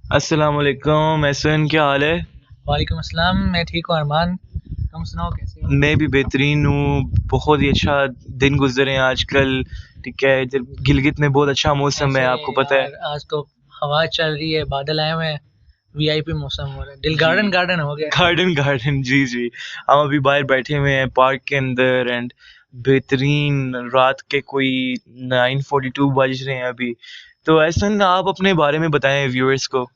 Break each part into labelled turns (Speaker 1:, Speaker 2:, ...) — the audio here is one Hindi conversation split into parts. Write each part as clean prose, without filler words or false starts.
Speaker 1: अस्सलाम वालेकुम एहसन, क्या हाल है?
Speaker 2: वालेकुम अस्सलाम। मैं ठीक हूँ अरमान, तुम सुनाओ कैसे हो?
Speaker 1: मैं भी बेहतरीन हूँ। बहुत ही अच्छा दिन गुज़रे हैं आजकल। ठीक है, इधर गिलगित में बहुत अच्छा मौसम है,
Speaker 2: ऐसे
Speaker 1: आपको पता है।
Speaker 2: यार आज तो हवा चल रही है, बादल आए हुए हैं, वीआईपी मौसम हो रहा है, दिल
Speaker 1: जी,
Speaker 2: गार्डन गार्डन हो गया है।
Speaker 1: गार्डन गार्डन जी, जी। हम अभी बाहर बैठे हुए हैं पार्क के अंदर एंड बेहतरीन रात के कोई 9:42 बज रहे हैं अभी। तो एहसन, आप अपने बारे में बताएँ व्यूअर्स को।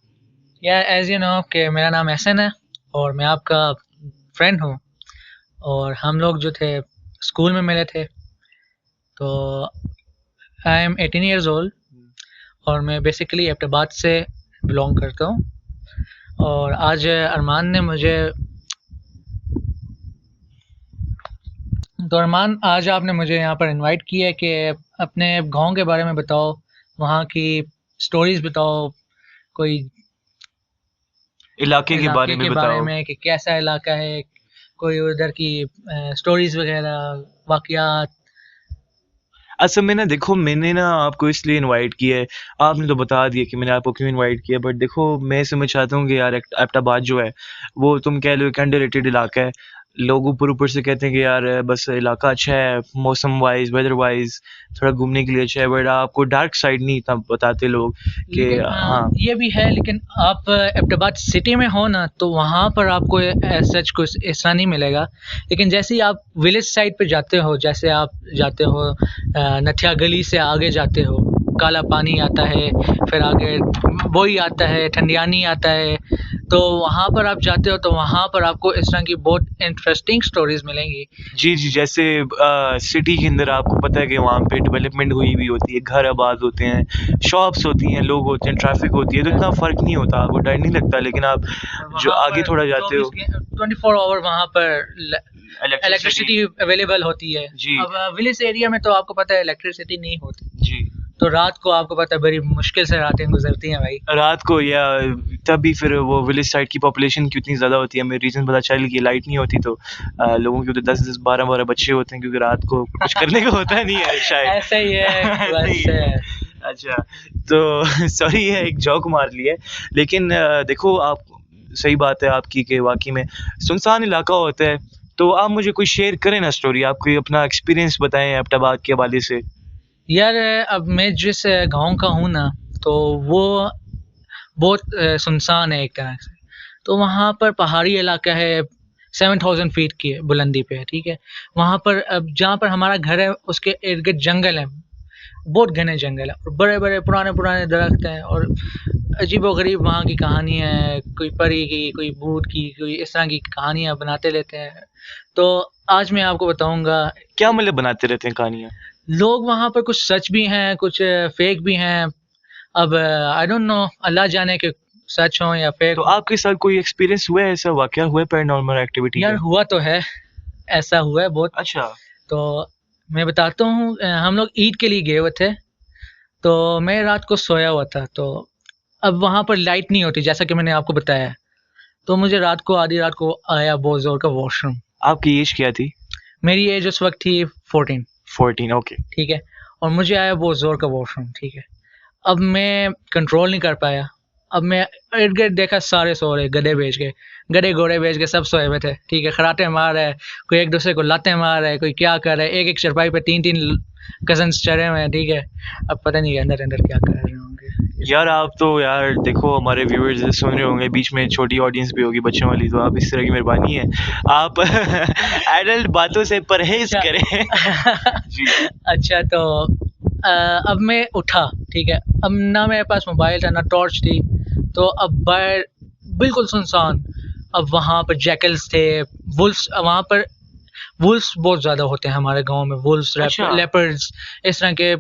Speaker 2: यार एज यू नो कि मेरा नाम एहसन है और मैं आपका फ्रेंड हूँ। और हम लोग जो थे स्कूल में मिले थे। तो आई एम 18 ईयर्स ओल्ड और मैं बेसिकली एबटाबाद से बिलोंग करता हूँ। और आज अरमान ने मुझे तो अरमान आज आपने मुझे यहाँ पर इनवाइट किया है कि अपने गांव के बारे में बताओ, वहाँ की स्टोरीज बताओ, कोई
Speaker 1: इलाके के बारे
Speaker 2: इलाके
Speaker 1: में
Speaker 2: के बारे
Speaker 1: बताओ।
Speaker 2: में कि कैसा इलाका है, कोई उधर की स्टोरीज वगैरह, वाकयात।
Speaker 1: असल में ना देखो, मैंने ना आपको इसलिए इनवाइट किया है। आपने तो बता दिया कि मैंने आपको क्यों इनवाइट किया, बट देखो मैं समझ चाहता हूँ कि यार एबटाबाद जो है वो तुम कह लो एक अंडररेटेड इलाका है। लोग ऊपर ऊपर से कहते हैं कि यार बस इलाका अच्छा है, मौसम वाइज वेदर वाइज थोड़ा घूमने के लिए अच्छा है, बट आपको डार्क साइड नहीं इतना बताते लोग कि
Speaker 2: लेकिन
Speaker 1: हाँ।
Speaker 2: ये भी है, लेकिन आप एबटाबाद सिटी में हो ना, तो वहाँ पर आपको सच कुछ ऐसा नहीं मिलेगा। लेकिन जैसे ही आप विलेज साइड पे जाते हो, जैसे आप जाते हो नथिया गली से आगे जाते हो, काला पानी आता है, फिर आगे बोई आता है, ठंडियानी आता है। तो वहाँ पर आप जाते हो तो वहाँ पर आपको इस तरह की बहुत इंटरेस्टिंग स्टोरीज मिलेंगी।
Speaker 1: जी, जी, जैसे सिटी के अंदर आपको पता है कि वहाँ पे डेवलपमेंट हुई हुई होती है, घर आबाद होते हैं, शॉप्स होती हैं, लोग होते हैं, ट्रैफ़िक होती है, तो इतना फ़र्क नहीं होता, आपको डर नहीं लगता। लेकिन आप
Speaker 2: और
Speaker 1: जो
Speaker 2: वहाँ
Speaker 1: आगे
Speaker 2: पर
Speaker 1: थोड़ा जाते हो
Speaker 2: 24 आवर वहाँ पर
Speaker 1: इलेक्ट्रिसिटी।
Speaker 2: इलेक्ट्रिसिटी अवेलेबल होती है।
Speaker 1: जी,
Speaker 2: अब विलेज एरिया में तो आपको पता है इलेक्ट्रिसिटी नहीं होती,
Speaker 1: जी।
Speaker 2: तो रात को आपको पता है बड़ी मुश्किल से रातें गुजरती हैं भाई।
Speaker 1: रात को या तभी फिर वो विलेज साइड की पॉपुलेशन कितनी ज़्यादा होती है, हमें रीज़न पता चल कि लाइट नहीं होती, तो लोगों के उधर 10-10, 12-12 बच्चे होते हैं क्योंकि रात को कुछ करने को होता नहीं है शायद।
Speaker 2: ऐसा ही है
Speaker 1: ऐसे ही
Speaker 2: बस।
Speaker 1: है। अच्छा, तो सॉरी है एक जोक मार लिया है। लेकिन देखो आप, सही बात है आपकी कि वाक़ई में सुनसान इलाका होता है। तो आप मुझे कोई शेयर करें ना स्टोरी, आप कोई अपना एक्सपीरियंस बताएँ एबटाबाद के हवाले से।
Speaker 2: यार अब मैं जिस गांव का हूँ ना, तो वो बहुत सुनसान है एक तरह से। तो वहाँ पर पहाड़ी इलाका है, 7000 फीट की बुलंदी पे है, ठीक है। वहाँ पर अब जहाँ पर हमारा घर है उसके इर्द गिर्द जंगल है, बहुत घने जंगल है और बड़े बड़े पुराने पुराने दरख्त हैं। और अजीबो गरीब वहाँ की कहानी है, कोई परी की, कोई भूत की, कोई इस तरह की कहानियाँ बनाते रहते हैं। तो आज मैं आपको बताऊंगा।
Speaker 1: क्या मतलब बनाते रहते हैं कहानियाँ?
Speaker 2: लोग वहाँ पर कुछ सच भी हैं, कुछ फेक भी हैं। अब आई डोंट नो, अल्लाह जाने कि सच हो या फेक
Speaker 1: तो
Speaker 2: हो।
Speaker 1: आपके साथ कोई एक्सपीरियंस हुआ है, ऐसा वाक़या हुआ है पैरानॉर्मल एक्टिविटी
Speaker 2: यार
Speaker 1: का?
Speaker 2: हुआ तो है, ऐसा हुआ है बहुत।
Speaker 1: अच्छा।
Speaker 2: तो मैं बताता हूँ, हम लोग ईद के लिए गए हुए थे। तो मैं रात को सोया हुआ था। तो अब वहाँ पर लाइट नहीं होती जैसा कि मैंने आपको बताया है। तो मुझे रात को, आधी रात को आया बहुत ज़ोर का वॉशरूम।
Speaker 1: आपकी एज क्या थी?
Speaker 2: मेरी एज उस वक्त थी 14,
Speaker 1: 14, ओके।
Speaker 2: ठीक है। और मुझे आया बहुत ज़ोर का वॉशरूम, ठीक है। अब मैं कंट्रोल नहीं कर पाया। अब मैं इर्द गिर्द देखा, सारे सो रहे, गधे बेच के, गधे घोड़े बेच के सब सोए हुए थे, ठीक है। खराटे मार रहे, कोई एक दूसरे को लाते मार रहे, कोई क्या कर रहे, एक एक चरपाई पे तीन तीन कजन्स चढ़े हुए हैं, ठीक है। अब पता नहीं अंदर अंदर क्या कर रहे होंगे।
Speaker 1: यार आप तो यार देखो हमारे व्यूअर्स सुन रहे होंगे, बीच में छोटी ऑडियंस भी होगी बच्चों वाली, तो आप इस तरह की मेहरबानी है, आप एडल्ट बातों से परहेज़
Speaker 2: अच्छा।
Speaker 1: करें। जी।
Speaker 2: अच्छा तो अब मैं उठा, ठीक है। अब ना मेरे पास मोबाइल था ना टॉर्च थी। तो अब बाहर बिल्कुल सुनसान। अब वहाँ पर जैकल्स थे, वुल्फ्स वहाँ पर वुल्फ्स बहुत ज़्यादा होते हैं हमारे गाँव में, वुल्फ्स,
Speaker 1: अच्छा,
Speaker 2: लेपर्ड्स, इस तरह के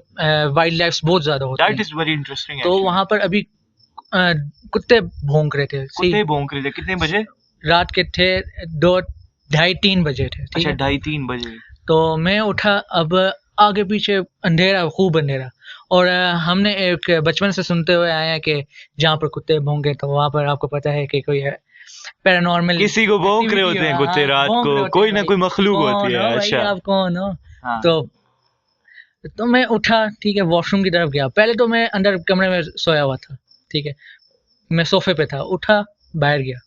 Speaker 2: वाइल्ड लाइफ्स बहुत ज़्यादा होती
Speaker 1: दैट
Speaker 2: हैं।
Speaker 1: इज़ वेरी इंटरेस्टिंग
Speaker 2: तो
Speaker 1: एक्चुअली।
Speaker 2: वहाँ पर अभी अ, कुत्ते भौंक रहे थे, सी
Speaker 1: कुत्ते भौंक रहे थे, कितने बजे?
Speaker 2: रात के थे 2, ढाई 3 बजे थे, ठीक
Speaker 1: अच्छा,
Speaker 2: है।
Speaker 1: 2:30-3 बजे।
Speaker 2: तो मैं उठा। अब आगे पीछे अंधेरा, खूब अंधेरा। और हमने एक बचपन से सुनते हुए आए हैं कि जहाँ पर कुत्ते भौंके तो वहाँ पर आपको पता है कि कोई है, पैरानॉर्मल
Speaker 1: किसी को भौंक रहे
Speaker 2: एक्टिविटी हो।
Speaker 1: होते हैं कुत्ते
Speaker 2: हाँ,
Speaker 1: रात
Speaker 2: भौंक
Speaker 1: को,
Speaker 2: रहे होते हैं
Speaker 1: कोई ना
Speaker 2: भाई।
Speaker 1: कोई मखलूक होती
Speaker 2: कौन
Speaker 1: है।
Speaker 2: हो भाई,
Speaker 1: अच्छा।
Speaker 2: आप कौन हो?
Speaker 1: हाँ।
Speaker 2: तो मैं उठा, ठीक है, वॉशरूम की तरफ गया। पहले तो मैं अंदर कमरे में सोया हुआ था, ठीक है। मैं सोफे पे था, उठा, बाहर गया।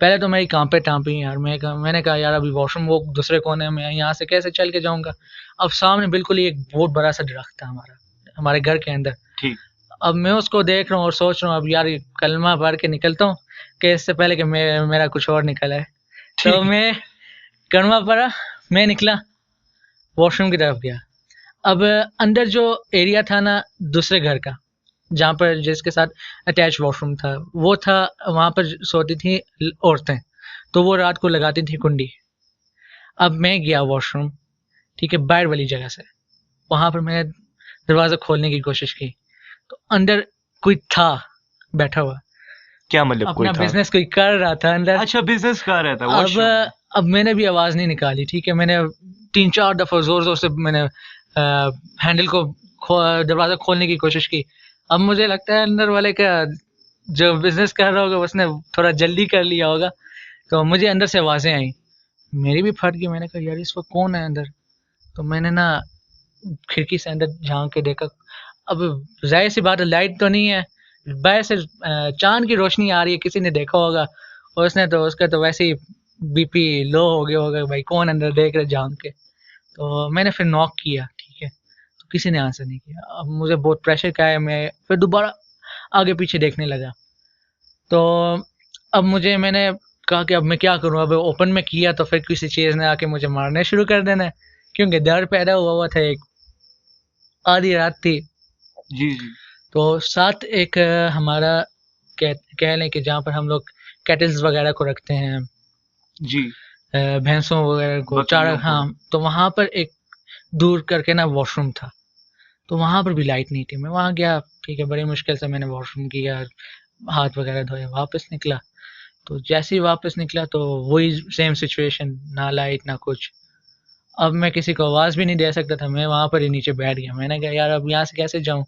Speaker 2: पहले तो मेरी काँपे टाँपी यार, मैंने कहा यार अभी वॉशरूम वो दूसरे कोने में है, यहाँ से कैसे चल के जाऊँगा? अब सामने बिल्कुल ही एक बहुत बड़ा सा दरख्त था हमारे घर के अंदर।
Speaker 1: ठीक।
Speaker 2: अब मैं उसको देख रहा हूँ और सोच रहा हूँ अब यार ये कलमा पढ़ के निकलता हूँ कि इससे पहले कि मेरा कुछ और निकल आए। तो
Speaker 1: ठीक।
Speaker 2: मैं कलमा पढ़ा, मैं निकला, वॉशरूम की तरफ गया। अब अंदर जो एरिया था ना दूसरे घर का, जहाँ पर जिसके साथ अटैच वॉशरूम था, वो था, वहाँ पर सोती थी औरतें, तो वो रात को लगाती थी कुंडी। अब मैं गया वॉशरूम, ठीक है, बाहर वाली जगह से, वहाँ पर मैंने दरवाज़ा खोलने की कोशिश की, तो अंदर कोई था बैठा हुआ,
Speaker 1: क्या मतलब कोई
Speaker 2: अपना
Speaker 1: था?
Speaker 2: बिजनेस कोई कर रहा था अंदर।
Speaker 1: अच्छा, बिजनेस कर रहा था
Speaker 2: अब
Speaker 1: वॉशरूम।
Speaker 2: अब मैंने भी आवाज़ नहीं निकाली, ठीक है, मैंने 3-4 दफ़ा ज़ोर-ज़ोर से मैंने हैंडल को दरवाज़ा खोलने की कोशिश की। अब मुझे लगता है अंदर वाले का जो बिज़नेस कर रहा होगा उसने थोड़ा जल्दी कर लिया होगा, तो मुझे अंदर से आवाज़ें आई। मेरी भी फट गई, मैंने कहा यार इस वक़्त कौन है अंदर? तो मैंने ना खिड़की से अंदर झाँक के देखा। अब ज़ाहिर-सी बात है लाइट तो नहीं है, बाहर से चाँद की रोशनी आ रही है, किसी ने देखा होगा और उसका तो वैसे ही बीपी लो हो गया होगा, भाई कौन अंदर देख रहा है झाँक के। तो मैंने फिर नॉक किया, ठीक है, तो किसी ने आंसर नहीं किया। अब मुझे बहुत प्रेशर का है, मैं फिर दोबारा आगे-पीछे देखने लगा। तो अब मैंने कहा कि अब मैं क्या करूँ? अब ओपन में किया तो फिर किसी चीज़ ने आके मुझे मारना शुरू कर देना है, क्योंकि डर पैदा हुआ हुआ था एक। आधी रात थी,
Speaker 1: जी, जी।
Speaker 2: तो साथ एक हमारा कह कह लें कि जहाँ पर हम लोग कैटल्स वगैरह को रखते हैं,
Speaker 1: जी।
Speaker 2: भैंसों वगैरह को चारा,
Speaker 1: बकरियों को।
Speaker 2: हाँ, तो वहाँ पर एक दूर करके ना वॉशरूम था, तो वहाँ पर भी लाइट नहीं थी। मैं वहाँ गया, ठीक है, बड़ी मुश्किल से मैंने वॉशरूम किया, हाथ वगैरह धोए, वापस निकला। तो जैसे ही वापस निकला तो वही सेम सिचुएशन, ना लाइट ना कुछ। अब मैं किसी को आवाज़ भी नहीं दे सकता था, मैं वहाँ पर ही नीचे बैठ गया। मैंने कहा यार अब यहाँ से कैसे जाऊँ?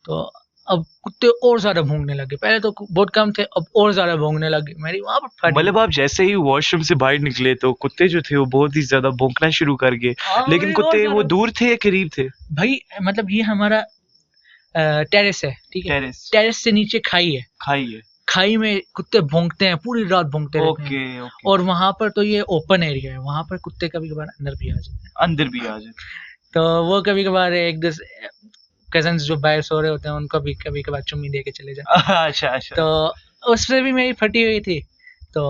Speaker 2: तो अब कुत्ते और ज़्यादा भौंकने लगे, पहले तो बहुत कम थे, अब और ज़्यादा भौंकने लगे, मेरी वहाँ पर फट गई।
Speaker 1: मतलब आप जैसे ही वॉशरूम से बाहर निकले तो कुत्ते जो थे वो बहुत ही ज़्यादा भौंकना शुरू कर गए।
Speaker 2: हाँ,
Speaker 1: लेकिन
Speaker 2: मेरी और
Speaker 1: कुत्ते वो
Speaker 2: ज़्यादा
Speaker 1: दूर थे या करीब थे?
Speaker 2: भाई, मतलब ये हमारा टेरेस है, ठीक है?
Speaker 1: टेरेस।
Speaker 2: टेरेस से नीचे खाई है,
Speaker 1: खाई है।
Speaker 2: खाई में कुत्ते भौंकते हैं, पूरी रात भौंकते रहते हैं।
Speaker 1: Okay, okay.
Speaker 2: और वहाँ पर तो ये ओपन एरिया है, वहाँ पर कुत्ते कभी-कभार अंदर भी आ जाते हैं।
Speaker 1: अंदर भी आ जाते।
Speaker 2: तो वो कभी-कभार कज़िन्स जो बाहर सो रहे होते हैं, उनको भी कभी-कभार चुम्मी दे के चले जाते हैं।
Speaker 1: अच्छा, अच्छा।
Speaker 2: तो उससे भी मेरी फटी हुई थी। तो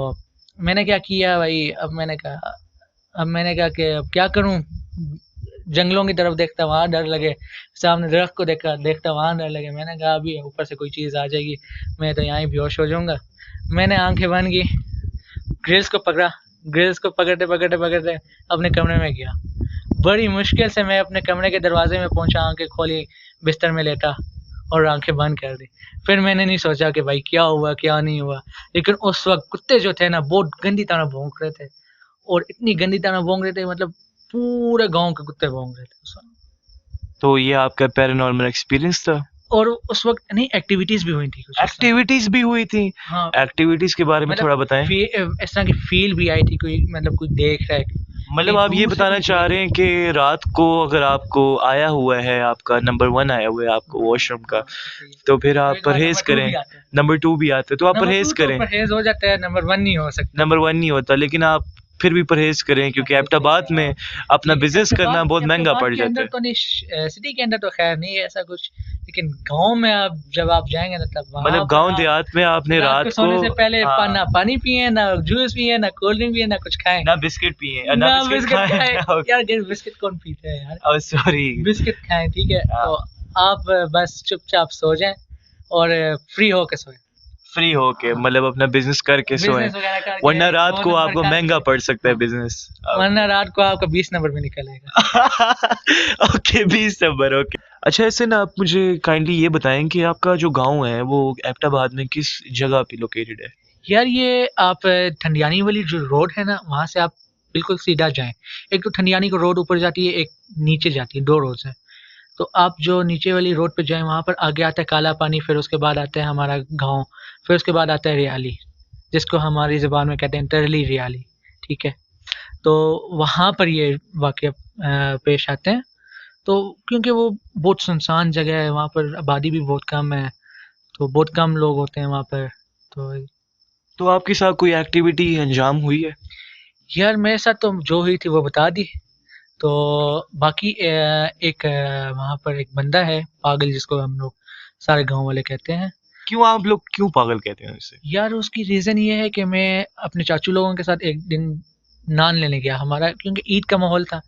Speaker 2: मैंने क्या किया भाई, अब मैंने कहा कि अब क्या करूँ? जंगलों की तरफ देखता वहाँ डर लगे, सामने दरख्त को देखता वहाँ डर लगे। मैंने कहा अभी ऊपर से कोई चीज़ आ जाएगी, मैं तो यहाँ ही बेहोश हो जाऊँगा। मैंने आँखें बंद की, ग्रिल्स को पकड़ा, ग्रिल्स को पकड़ते-पकड़ते अपने कमरे में गया। बड़ी मुश्किल से मैं अपने कमरे के दरवाज़े में पहुँचा, आँखें खोली, बिस्तर में लेटा और आँखें बंद कर दी। फिर मैंने नहीं सोचा कि भाई क्या हुआ, क्या नहीं हुआ। लेकिन उस वक़्त कुत्ते जो थे ना बहुत गंदी तरह भौंक रहे थे, और इतनी गंदी तरह भौंक रहे थे, मतलब पूरे गाँव के कुत्ते भौंक रहे थे उस वक़्त।
Speaker 1: तो ये आपका पैरानॉर्मल एक्सपीरियंस था?
Speaker 2: और उस वक़्त नहीं, एक्टिविटीज़ भी हुई थी कुछ उस समय।
Speaker 1: एक्टिविटीज़ भी हुई थी?
Speaker 2: हाँ,
Speaker 1: एक्टिविटीज़ के बारे में
Speaker 2: मतलब
Speaker 1: थोड़ा बताएँ?
Speaker 2: इस तरह की फ़ील भी आई थी, कोई मतलब कोई देख रहा है,
Speaker 1: मतलब
Speaker 2: कहीं
Speaker 1: आप ये
Speaker 2: दूर से
Speaker 1: बताना
Speaker 2: कोई
Speaker 1: चाह
Speaker 2: देख
Speaker 1: रहे
Speaker 2: रहा
Speaker 1: हैं
Speaker 2: है।
Speaker 1: कि रात को अगर आपको आया हुआ है, आपका नंबर 1 आया हुआ है आपको वॉशरूम का,
Speaker 2: हाँ, सही है।
Speaker 1: तो फिर आप
Speaker 2: कभी-कभार
Speaker 1: परहेज़
Speaker 2: नंबर 2
Speaker 1: करें।
Speaker 2: भी आता है।
Speaker 1: नंबर 2 भी आता है, तो आप
Speaker 2: नंबर 2
Speaker 1: परहेज़
Speaker 2: तो
Speaker 1: करें।
Speaker 2: परहेज़ हो जाता है, नंबर 1 नहीं हो सकता।
Speaker 1: नंबर 1 नहीं होता, लेकिन आप फिर भी परहेज़ करें क्योंकि एबटाबाद में अपना
Speaker 2: नहीं,
Speaker 1: बिज़नेस करना बहुत महँगा
Speaker 2: एबटाबाद
Speaker 1: पड़
Speaker 2: के
Speaker 1: जाता
Speaker 2: अंदर
Speaker 1: है।
Speaker 2: तो नहीं, सिटी के अंदर तो खैर नहीं है ऐसा कुछ, लेकिन गाँव में जब आप जाएँगे ना, तब वहाँ
Speaker 1: मतलब
Speaker 2: पर
Speaker 1: गाँव
Speaker 2: आप
Speaker 1: देहात में आपने
Speaker 2: रात को
Speaker 1: रात को
Speaker 2: सोने से पहले
Speaker 1: हाँ,
Speaker 2: ना पानी पिएँ, ना जूस पिएँ, ना कोल्ड ड्रिंक पिएँ, ना कुछ खाएँ,
Speaker 1: ना बिस्किट पिए ना
Speaker 2: ना
Speaker 1: बिस्किट
Speaker 2: बिस्किट
Speaker 1: खाएँ
Speaker 2: खाएँ।
Speaker 1: ना
Speaker 2: यार बिस्किट कौन पीता है यार?
Speaker 1: Oh sorry.
Speaker 2: बिस्किट खाएँ, ठीक है?
Speaker 1: हाँ,
Speaker 2: तो आप बस चुपचाप सो जाएँ और फ्री होके सोएँ।
Speaker 1: फ्री होके
Speaker 2: हाँ,
Speaker 1: मतलब अपना बिज़नेस करके सोएँ,
Speaker 2: बिज़नेस वगैरह
Speaker 1: वरना
Speaker 2: करके
Speaker 1: रात
Speaker 2: 2
Speaker 1: को
Speaker 2: नंबर
Speaker 1: आपको महँगा
Speaker 2: करके,
Speaker 1: पड़ सकता है
Speaker 2: हाँ,
Speaker 1: बिज़नेस।
Speaker 2: वरना
Speaker 1: ओके।
Speaker 2: रात को आपका 20 नंबर भी निकल आएगा।
Speaker 1: Okay 20 number okay. अच्छा ऐसे ना आप मुझे काइंडली ये बताएँ कि आपका जो गाँव है वो एबटाबाद में किस जगह पे लोकेटेड है?
Speaker 2: यार ये आप ठंडियानी वाली जो रोड है ना, वहाँ से आप बिल्कुल सीधा जाएँ। एक तो ठंडियानी को रोड ऊपर जाती है, एक नीचे जाती है, 2 रोड्स हैं। तो आप जो नीचे वाली रोड पे जाएँ, वहाँ पर आगे आता है काला पानी, फिर उसके बाद आता है हमारा गाँव, फिर उसके बाद आता है रियाली, जिसको हमारी ज़ुबान में कहते हैं टरली रियाली, ठीक है? तो वहाँ पर ये वाक़या पेश आते हैं। तो क्योंकि वो बहुत सुनसान जगह है, वहाँ पर आबादी भी बहुत कम है, तो बहुत कम लोग होते हैं वहाँ पर। तो
Speaker 1: तो आपके साथ कोई एक्टिविटी अंजाम हुई है?
Speaker 2: यार मेरे साथ तो जो हुई थी वो बता दी। तो बाकी एक वहाँ पर एक बंदा है पागल, जिसको हम लोग सारे गांव वाले कहते हैं।
Speaker 1: क्यों आप लोग क्यों पागल कहते हैं इसे?
Speaker 2: यार उसकी रीज़न ये है कि मैं अपने चाचू लोगों के साथ एक दिन नान लेने गया, हमारा क्योंकि ईद का माहौल था।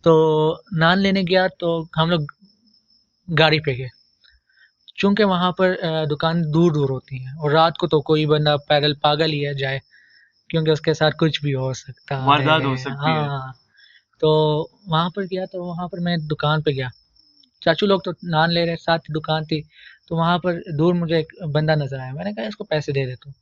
Speaker 2: तो नान लेने गया तो हम लोग गाड़ी पे गए, चूंकि वहाँ पर दुकान दूर दूर होती हैं और रात को तो कोई बंदा पैदल पागल ही है जाए, क्योंकि उसके साथ कुछ भी हो सकता
Speaker 1: वारदात हो
Speaker 2: है।
Speaker 1: सकती है।
Speaker 2: हाँ। तो वहाँ पर गया, तो वहाँ पर मैं दुकान पे गया, चाचू लोग तो नान ले रहे, साथ ही दुकान थी। तो वहाँ पर दूर मुझे एक बंदा नज़र आया, मैंने कहा इसको पैसे दे देता हूँ।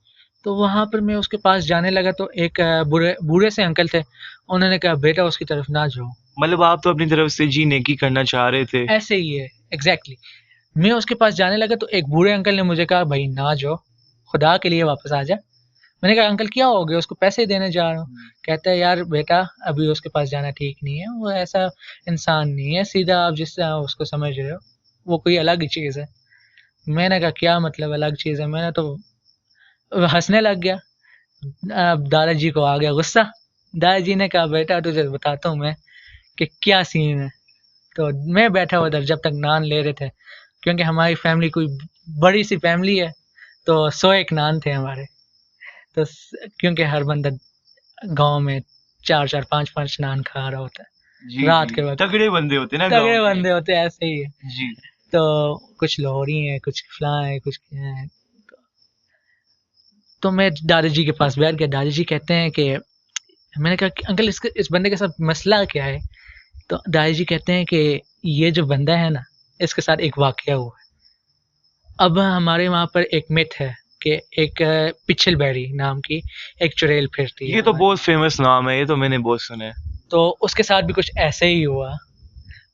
Speaker 2: तो वहाँ पर मैं उसके पास जाने लगा तो एक बूढ़े बूढ़े से अंकल थे, उन्होंने कहा बेटा उसकी तरफ ना जाओ।
Speaker 1: मतलब आप तो अपनी तरफ से जी नेकी करना चाह रहे थे।
Speaker 2: ऐसे ही है एग्जैक्टली। मैं उसके पास जाने लगा तो एक बूढ़े अंकल ने मुझे कहा भाई ना जाओ, खुदा के लिए वापस आ जा। मैंने कहा अंकल क्या हो गया, उसको पैसे देने जा रहा हूँ। कहता है यार बेटा अभी उसके पास जाना ठीक नहीं है, वो ऐसा इंसान नहीं है सीधा, आप जिस तरह उसको समझ रहे हो वो कोई अलग ही चीज़ है। मैंने कहा क्या मतलब अलग चीज़ है, मैंने तो हंसने लग गया। अब दादाजी को आ गया गुस्सा। दादाजी ने कहा बेटा तुझे बताता हूँ मैं कि क्या सीन है। तो मैं बैठा उधर जब तक नान ले रहे थे, क्योंकि हमारी फैमिली कोई बड़ी सी फैमिली है, तो 101 नान थे हमारे। तो क्योंकि हर बंदा गांव में 4-4 5-5 नान खा रहा होता है
Speaker 1: जी
Speaker 2: रात
Speaker 1: जी,
Speaker 2: के वक्त।
Speaker 1: तगड़े बंदे होते हैं ना गांव
Speaker 2: तगड़े
Speaker 1: के।
Speaker 2: बंदे होते हैं, ऐसे ही है।
Speaker 1: जी।
Speaker 2: तो कुछ लोहरी हैं, कुछ फलां है, कुछ क्या है। तो मैं दादाजी के पास बैठ गया, दादाजी कहते हैं कि मैंने कहा कि अंकल इस बंदे के साथ मसला क्या है। तो दादाजी कहते हैं कि ये जो बंदा है ना, इसके साथ एक वाकया हुआ है। अब हमारे वहाँ पर एक मिथ है कि एक पिछल बैरी नाम की एक चुड़ैल फिरती है
Speaker 1: ये तो
Speaker 2: हमारे।
Speaker 1: बहुत फेमस नाम है, ये तो मैंने बहुत सुना है।
Speaker 2: तो उसके साथ भी कुछ ऐसे ही हुआ।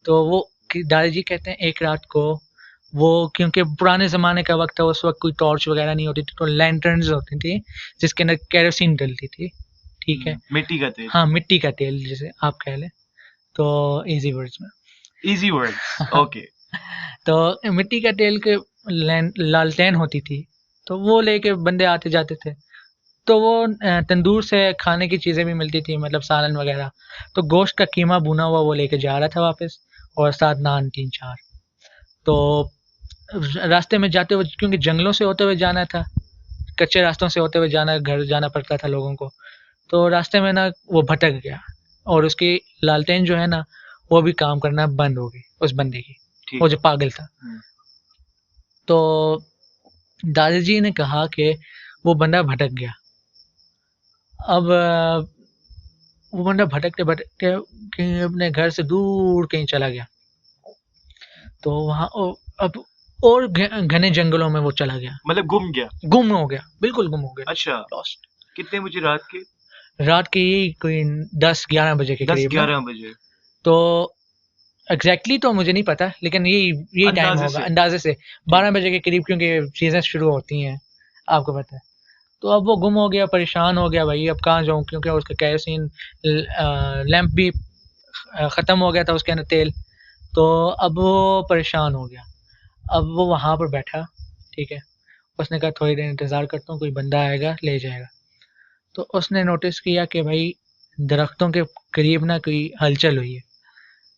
Speaker 2: तो वो दादाजी कहते हैं एक रात को वो, क्योंकि पुराने ज़माने का वक्त था, उस वक्त कोई टॉर्च वगैरह नहीं होती थी, तो लैंटर्न्स होती थी जिसके अंदर केरोसिन डलती थी। ठीक है।
Speaker 1: मिट्टी का तेल।
Speaker 2: हाँ मिट्टी का तेल जिसे आप कह लें, तो इजी वर्ड्स में।
Speaker 1: Easy words, okay.
Speaker 2: तो मिट्टी का तेल के लालटेन होती थी, तो वो लेके बंदे आते जाते थे। तो वो तंदूर से खाने की चीज़ें भी मिलती थी, मतलब सालन वगैरह। तो गोश्त का कीमा भुना हुआ वो लेके जा रहा था वापस, और साथ नान 3-4। तो रास्ते में जाते हुए, क्योंकि जंगलों से होते हुए जाना था, कच्चे रास्तों से होते हुए जाना, घर जाना पड़ता था लोगों को। तो रास्ते में ना वो भटक गया, और उसकी लालटेन जो है ना वो भी काम करना बंद हो गई उस बंदे की,
Speaker 1: ठीक
Speaker 2: वो
Speaker 1: है।
Speaker 2: जो पागल था। तो दादाजी ने कहा कि वो बंदा भटक गया। अब वो बंदा भटकते भटकते कहीं अपने घर से दूर कहीं चला गया। तो वहाँ अब और घने जंगलों में वो चला गया,
Speaker 1: मतलब गुम गया।
Speaker 2: गुम हो गया, बिल्कुल गुम हो गया,
Speaker 1: अच्छा।
Speaker 2: लॉस्ट।
Speaker 1: कितने बजे रात के?
Speaker 2: रात के यही कोई 10-11 बजे के
Speaker 1: दस
Speaker 2: करीब में।
Speaker 1: ग्यारह बजे
Speaker 2: तो एग्जैक्टली तो मुझे नहीं पता, लेकिन यही टाइम
Speaker 1: अंदाजे
Speaker 2: होगा
Speaker 1: से।
Speaker 2: अंदाजे से, 12 बजे के करीब, क्योंकि चीज़ें शुरू होती हैं, आपको पता है। तो अब वो गुम हो गया, परेशान हो गया भाई, अब कहाँ जाऊँ, क्योंकि उसका केरोसिन लैंप भी ख़त्म हो गया था उसके अंदर तेल। तो अब वो परेशान हो गया। अब वो वहाँ पर बैठा, ठीक है। उसने कहा थोड़ी देर इंतज़ार करता हूँ, कोई बंदा आएगा ले जाएगा। तो उसने नोटिस किया कि भाई दरख्तों के करीब ना कोई हलचल हुई है।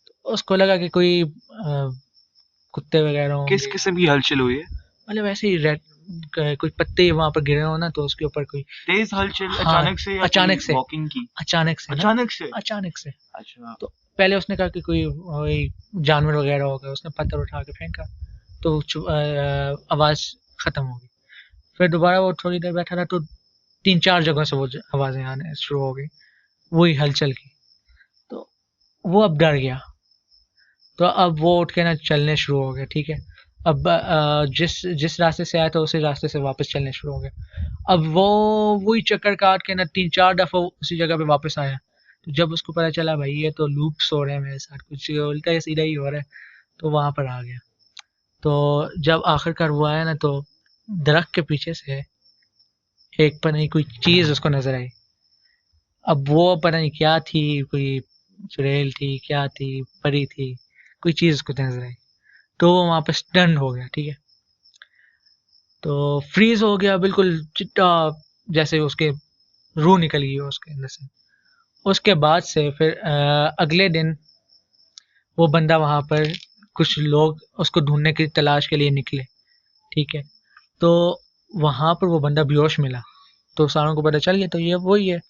Speaker 2: तो उसको लगा कि कोई कुत्ते वगैरह
Speaker 1: किस
Speaker 2: होंगे,
Speaker 1: किस्म की हलचल हुई है?
Speaker 2: मतलब ऐसे ही रेड कुछ पत्ते वहाँ पर गिरे हो ना, तो उसके ऊपर कोई।
Speaker 1: तेज हलचल
Speaker 2: हाँ,
Speaker 1: अचानक से या कोई
Speaker 2: अचानक से,
Speaker 1: वॉकिंग की?
Speaker 2: अचानक से ना,
Speaker 1: अचानक से।
Speaker 2: अचानक से।
Speaker 1: अच्छा।
Speaker 2: तो पहले उसने कहा कि कोई वही जानवर वगैरह होगा, उसने पत्थर उठा के फेंका, तो आवाज़ ख़त्म हो गई। फिर दोबारा वो थोड़ी देर बैठा रहा, तो 3-4 जगहों से वो आवाज़ें आने शुरू हो गई, वही हलचल की। तो वो अब डर गया, तो अब वो उठ के ना चलने शुरू हो गया, ठीक है। अब जिस जिस रास्ते से आया था उसी रास्ते से वापस चलने शुरू हो गया। अब वो वही चक्कर काट के ना 3-4 दफ़ा उसी जगह पे वापस आया। तो जब उसको पता चला भाई ये तो लूप्स हो रहे हैं मेरे साथ, कुछ उल्टा ही सीधा ही हो रहा है, तो वहाँ पर आ गया। तो जब आखिरकार वो आया ना, तो दरख्त के पीछे से एक पता नहीं कोई चीज़ उसको नज़र आई। अब वो पता नहीं क्या थी, कोई चुड़ैल थी, क्या थी, परी थी, कोई चीज़ उसको नज़र आई। तो वो वहाँ पे स्टन हो गया, ठीक है। तो फ्रीज हो गया बिल्कुल चिट्टा, जैसे उसके रूह निकल गई उसके अंदर से। उसके बाद से फिर अगले दिन वो बंदा वहाँ पर, कुछ लोग उसको ढूंढने की तलाश के लिए निकले, ठीक है। तो वहाँ पर वो बंदा बेहोश मिला, तो सारों को पता चल गया, तो ये वही है।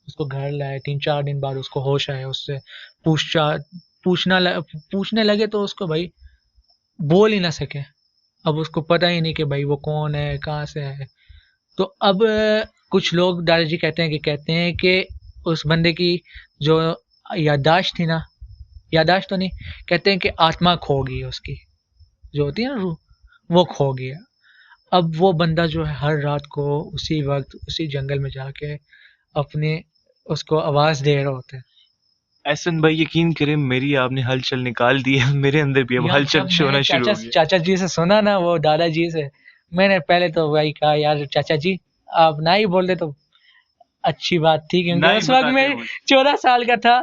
Speaker 2: उसको घर लाए, 3-4 दिन बाद उसको होश आया, उससे पूछा पूछने लगे तो उसको भाई बोल ही ना सके। अब उसको पता ही नहीं कि भाई वो कौन है, कहाँ से है। तो अब कुछ लोग, दादाजी कहते हैं कि उस बंदे की जो याददाश्त थी ना, याददाश्त तो नहीं, कहते हैं कि आत्मा खो गई उसकी, जो होती है ना रूह, वो खो गया। अब वो बंदा जो है हर रात को उसी वक्त उसी जंगल में जाके अपने उसको आवाज दे रहा होता है।
Speaker 1: एहसन भाई यकीन करें मेरी आपने हलचल निकाल दी है, मेरे अंदर भी अब
Speaker 2: यार
Speaker 1: हलचल
Speaker 2: जब मैंने
Speaker 1: होना शुरू
Speaker 2: चाचा
Speaker 1: हो गया।
Speaker 2: चाचा जी से सुना ना, वो दादाजी से, मैंने पहले तो भाई कहा यार चाचा जी आप ना ही बोल दे तो अच्छी बात थी, क्योंकि
Speaker 1: ना ही
Speaker 2: उस वक्त
Speaker 1: बताते
Speaker 2: मैं
Speaker 1: हो।
Speaker 2: 14 साल का था।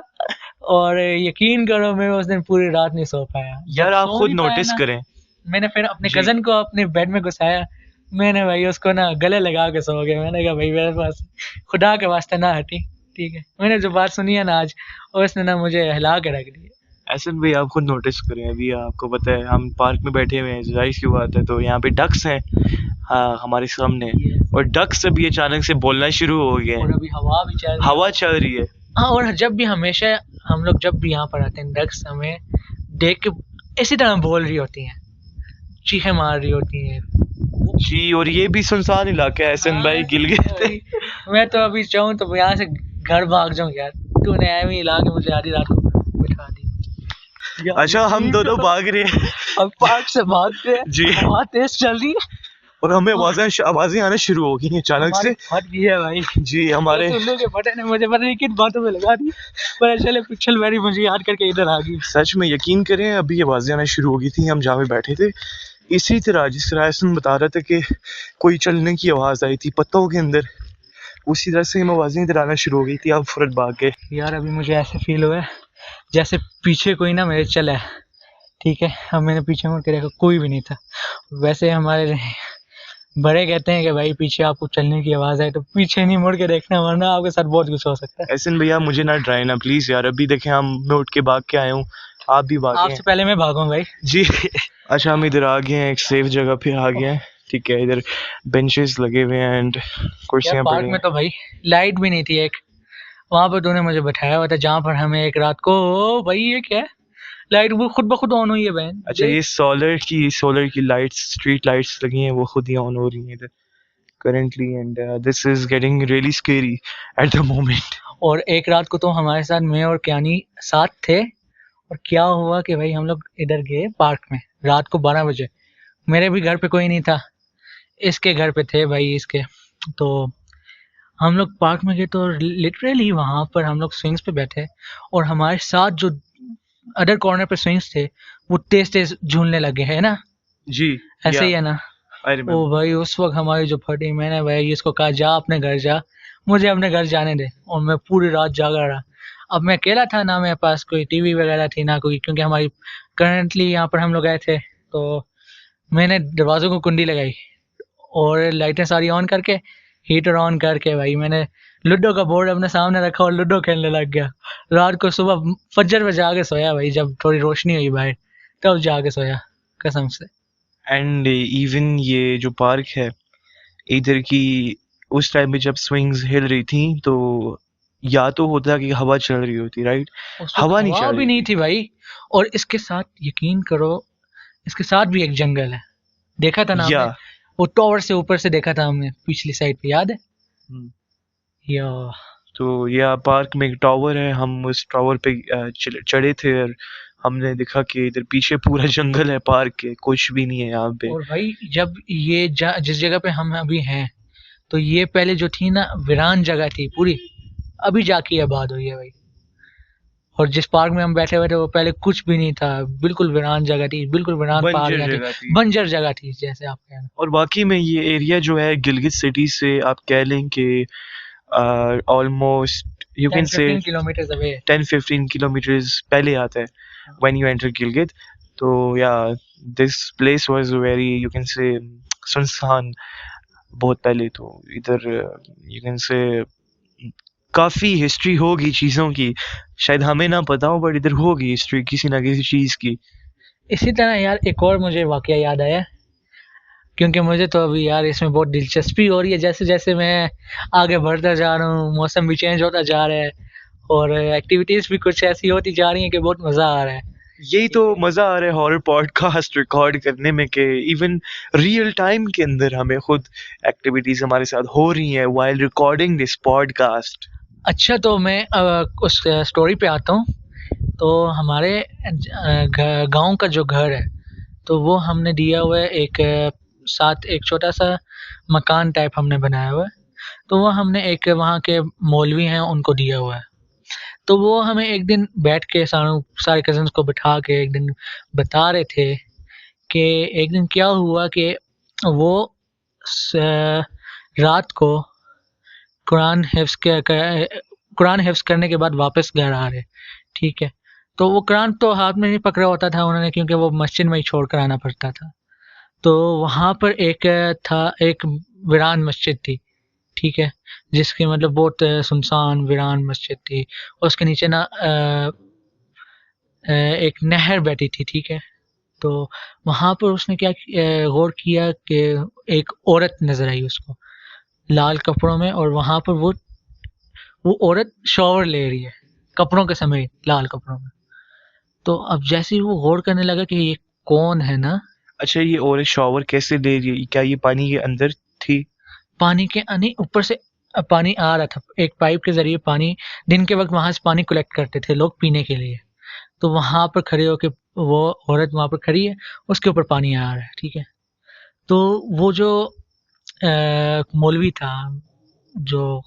Speaker 2: और यकीन करो मैं उस दिन पूरी रात नहीं सो पाया, जब
Speaker 1: यार आप
Speaker 2: सो
Speaker 1: खुद
Speaker 2: नहीं पाया
Speaker 1: नोटिस
Speaker 2: ना,
Speaker 1: करें।
Speaker 2: मैंने फिर अपने
Speaker 1: जी।
Speaker 2: कजन को अपने बेड में घुसाया। मैंने भाई उसको ना गले लगा के सो गया। मैंने कहा भाई मेरे पास खुदा के वास्ते ना हटी, ठीक है। मैंने जो बात सुनी है ना आज, उसने ना मुझे हिला के रख दिया।
Speaker 1: एहसन भाई आप खुद नोटिस करें, अभी आपको पता है हम पार्क में बैठे हुए हैं, जाहिर सी बात है, तो यहाँ पे डक्स हैं, हाँ हमारे सामने, और डक्स अभी अचानक से बोलना शुरू हो गए
Speaker 2: और
Speaker 1: हैं।
Speaker 2: अभी हवा भी चल रही है।
Speaker 1: हवा चल रही है।
Speaker 2: हाँ, और जब भी हमेशा हम लोग जब भी यहाँ पर आते हैं, डक्स हमें देख के इसी तरह बोल रही होती हैं, चीखें मार रही होती हैं।
Speaker 1: जी, और ये भी सुनसान इलाका है एहसन भाई, गिलगित।
Speaker 2: मैं तो अभी चाहूँ तो यहाँ से घर भाग जाऊँ यार, तूने ऐਵੇਂ ही ला के मुझे आधी रात को बिठा दी।
Speaker 1: अच्छा हम दोनों भाग रहे हैं।
Speaker 2: हम पार्क से भागते हैं,
Speaker 1: जी।
Speaker 2: हवा तेज चल रही है,
Speaker 1: और हमें आवाजें आना शुरू हो गई हैं अचानक
Speaker 2: हमारी
Speaker 1: से।
Speaker 2: फट गई है भाई।
Speaker 1: जी हमारे
Speaker 2: उल्लू के फटे ने मुझे पता नहीं किन बातों में लगा दी, पर चले पिछल मेरी मुझे याद करके इधर आ गई।
Speaker 1: सच में यकीन करें अभी आवाजें आना शुरू हो गई थी, हम जहाँ पे बैठे थे इसी तरह जिस तरह एहसन बता रहा था कि कोई चलने की आवाज आई थी पत्तों के अंदर, उसी तरह से हम आवाजें इधर आना शुरू हो गई थी। हम फौरन भाग गए।
Speaker 2: यार अभी मुझे ऐसे फील हुआ है जैसे पीछे कोई ना मेरे चला है, ठीक है। अब मैंने पीछे मुड़ के देखा, कोई भी नहीं था। वैसे हमारे बड़े कहते हैं कि भाई पीछे आपको चलने की आवाज आए तो पीछे नहीं मुड़ के देखना, वरना आपके साथ बहुत कुछ हो सकता है।
Speaker 1: एहसन भैया मुझे ना डराए ना प्लीज यार, अभी देखें हम मैं उठ के भाग के आया हूँ, आप भी भागे
Speaker 2: आपसे पहले मैं भागूं भाई।
Speaker 1: जी। अच्छा हम इधर आ गए हैं, एक सेफ जगह पे आ गए हैं, ठीक है। इधर बेंचेस लगे हुए हैं एंड
Speaker 2: यार
Speaker 1: कुर्सियां
Speaker 2: पार्क
Speaker 1: पड़ी
Speaker 2: में
Speaker 1: हैं।
Speaker 2: तो भाई लाइट भी नहीं थी एक, वहां पर तूने मुझे बैठाया हुआ था, जहाँ पर हमें एक रात को, ओ भाई ये क्या है, लाइट वो खुद ब खुद ऑन हुई है बहन।
Speaker 1: अच्छा ये सोलर की लाइट्स, स्ट्रीट लाइट्स लगी हैं, वो खुद ही ऑन हो रही हैं इधर currently, and this is getting really scary at the moment.
Speaker 2: और एक रात को तो हमारे साथ मैं और क्यानी साथ थे, और क्या हुआ कि भाई हम लोग इधर गए पार्क में रात को 12 बजे। मेरे भी घर पे कोई नहीं था, इसके घर पे थे भाई इसके। तो हम लोग पार्क में गए तो लिटरली वहां पर हम लोग स्विंग्स पे बैठे, और हमारे साथ जो अदर कॉर्नर पे स्विंग्स थे वो तेज तेज झूलने लगे है ना,
Speaker 1: जी
Speaker 2: ऐसे ही है ना।
Speaker 1: I
Speaker 2: O
Speaker 1: remember.
Speaker 2: भाई उस वक्त हमारी जो फटी, मैंने भाई इसको कहा जा अपने घर जा, मुझे अपने घर जाने दे। और मैं पूरी रात जागा रहा। अब मैं अकेला था ना, मेरे पास कोई टीवी वगैरह थी ना कोई, क्योंकि हमारी करंटली यहाँ पर हम लोग आए थे। तो मैंने दरवाज़ों को कुंडी लगाई और लाइटें सारी ऑन करके, हीटर ऑन करके भाई मैंने लूडो का बोर्ड अपने सामने रखा और लूडो खेलने लग गया। रात को सुबह फज्जर में जाके सोया भाई, जब थोड़ी रोशनी हुई बाहर तब जाके सोया, कसम से।
Speaker 1: एंड इवन ये जो पार्क है इधर की, उस टाइम पे जब स्विंग्स हिल रही थी तो या तो होता कि हवा चल रही होती, राइट,
Speaker 2: उस वक्त
Speaker 1: हवा नहीं
Speaker 2: हवा
Speaker 1: चल
Speaker 2: भी
Speaker 1: रही
Speaker 2: नहीं
Speaker 1: थी।
Speaker 2: थी भाई। और इसके साथ यकीन करो, इसके साथ भी एक जंगल है, देखा था ना
Speaker 1: या
Speaker 2: हमने, वो टॉवर से ऊपर से देखा था हमने पिछली साइड पे, याद है?
Speaker 1: हम्म,
Speaker 2: या
Speaker 1: तो यह पार्क में एक टावर है, हम उस टावर पे चढ़े थे और हमने देखा कि इधर पीछे पूरा जंगल है, पार्क के कुछ भी नहीं है यहाँ पे।
Speaker 2: और भाई जब ये जिस जगह पे हम अभी हैं, तो ये पहले जो थी ना वीरान जगह थी पूरी, अभी जाके आबाद हुई है भाई। और जिस पार्क में हम बैठे हुए थे वो पहले कुछ भी नहीं था, बिल्कुल वीरान जगह थी, बिल्कुल वीरान
Speaker 1: बंजर
Speaker 2: पहाड़ियाँ थी,
Speaker 1: जगह थी।
Speaker 2: बंजर जगह थी जैसे आप कह रहे हैं।
Speaker 1: और बाकी में ये एरिया जो है गिलगित सिटी से आप कह लें कि almost you can say
Speaker 2: 10-15 kilometre away.
Speaker 1: 10-15 kilometres पहले आता है व्हेन यू एंटर गिलगित। तो या this place was very, you can say, सुनसान बहुत पहले तो इधर यू कैन से काफ़ी हिस्ट्री होगी चीज़ों की, शायद हमें ना पता हो बट इधर होगी हिस्ट्री किसी ना किसी चीज़ की।
Speaker 2: इसी तरह यार एक और मुझे वाक़या याद आया, क्योंकि मुझे तो अभी यार इसमें बहुत दिलचस्पी हो रही है। जैसे-जैसे मैं आगे बढ़ता जा रहा हूँ, मौसम भी चेंज होता जा रहा है और एक्टिविटीज़ भी कुछ ऐसी होती जा रही हैं कि बहुत मज़ा आ रहा है।
Speaker 1: यही तो मज़ा आ रहा है हॉरर पॉडकास्ट रिकॉर्ड करने में कि इवन रियल टाइम के अंदर हमें खुद एक्टिविटीज़ हमारे साथ हो रही हैं व्हाइल रिकॉर्डिंग दिस पॉडकास्ट।
Speaker 2: अच्छा, तो मैं उस स्टोरी पे आता हूँ। तो हमारे गाँव का जो घर है, तो वो हमने दिया हुआ है साथ एक छोटा-सा मकान टाइप हमने बनाया हुआ है। तो वो हमने एक वहाँ के मौलवी हैं उनको दिया हुआ है। तो वो हमें एक दिन बैठ के सारे कज़िन्स को बिठा के एक दिन बता रहे थे कि एक दिन क्या हुआ कि वो स रात को कुरान हिफ्ज़ कुरान हिफ्ज़ करने के बाद वापस घर आ रहे, ठीक है। तो वो कुरान तो हाथ में नहीं पकड़ा होता था उन्होंने, क्योंकि वो मस्जिद में ही छोड़ कर आना पड़ता था। तो वहाँ पर एक वीरान मस्जिद थी, ठीक है, जिसकी मतलब बहुत सुनसान वीरान मस्जिद थी। उसके नीचे ना एक नहर बहती थी, ठीक है। तो वहाँ पर उसने गौर किया कि एक औरत नज़र आई उसको लाल कपड़ों में, और वहाँ पर वो औरत शॉवर ले रही है कपड़ों के समेत, लाल कपड़ों में। तो अब जैसे ही वो गौर करने लगा कि ये कौन है ना,
Speaker 1: अच्छा ये औरत शॉवर कैसे ले रही है? क्या ये पानी के अंदर थी?
Speaker 2: पानी के नहीं, ऊपर से पानी आ रहा था। एक पाइप के ज़रिए पानी, दिन के वक़्त वहाँ से पानी कलेक्ट करते थे लोग पीने के लिए। तो वहाँ पर खड़े होके वो औरत वहाँ पर खड़ी है, उसके ऊपर पानी आ रहा है, ठीक है। तो वो जो मौलवी था, जो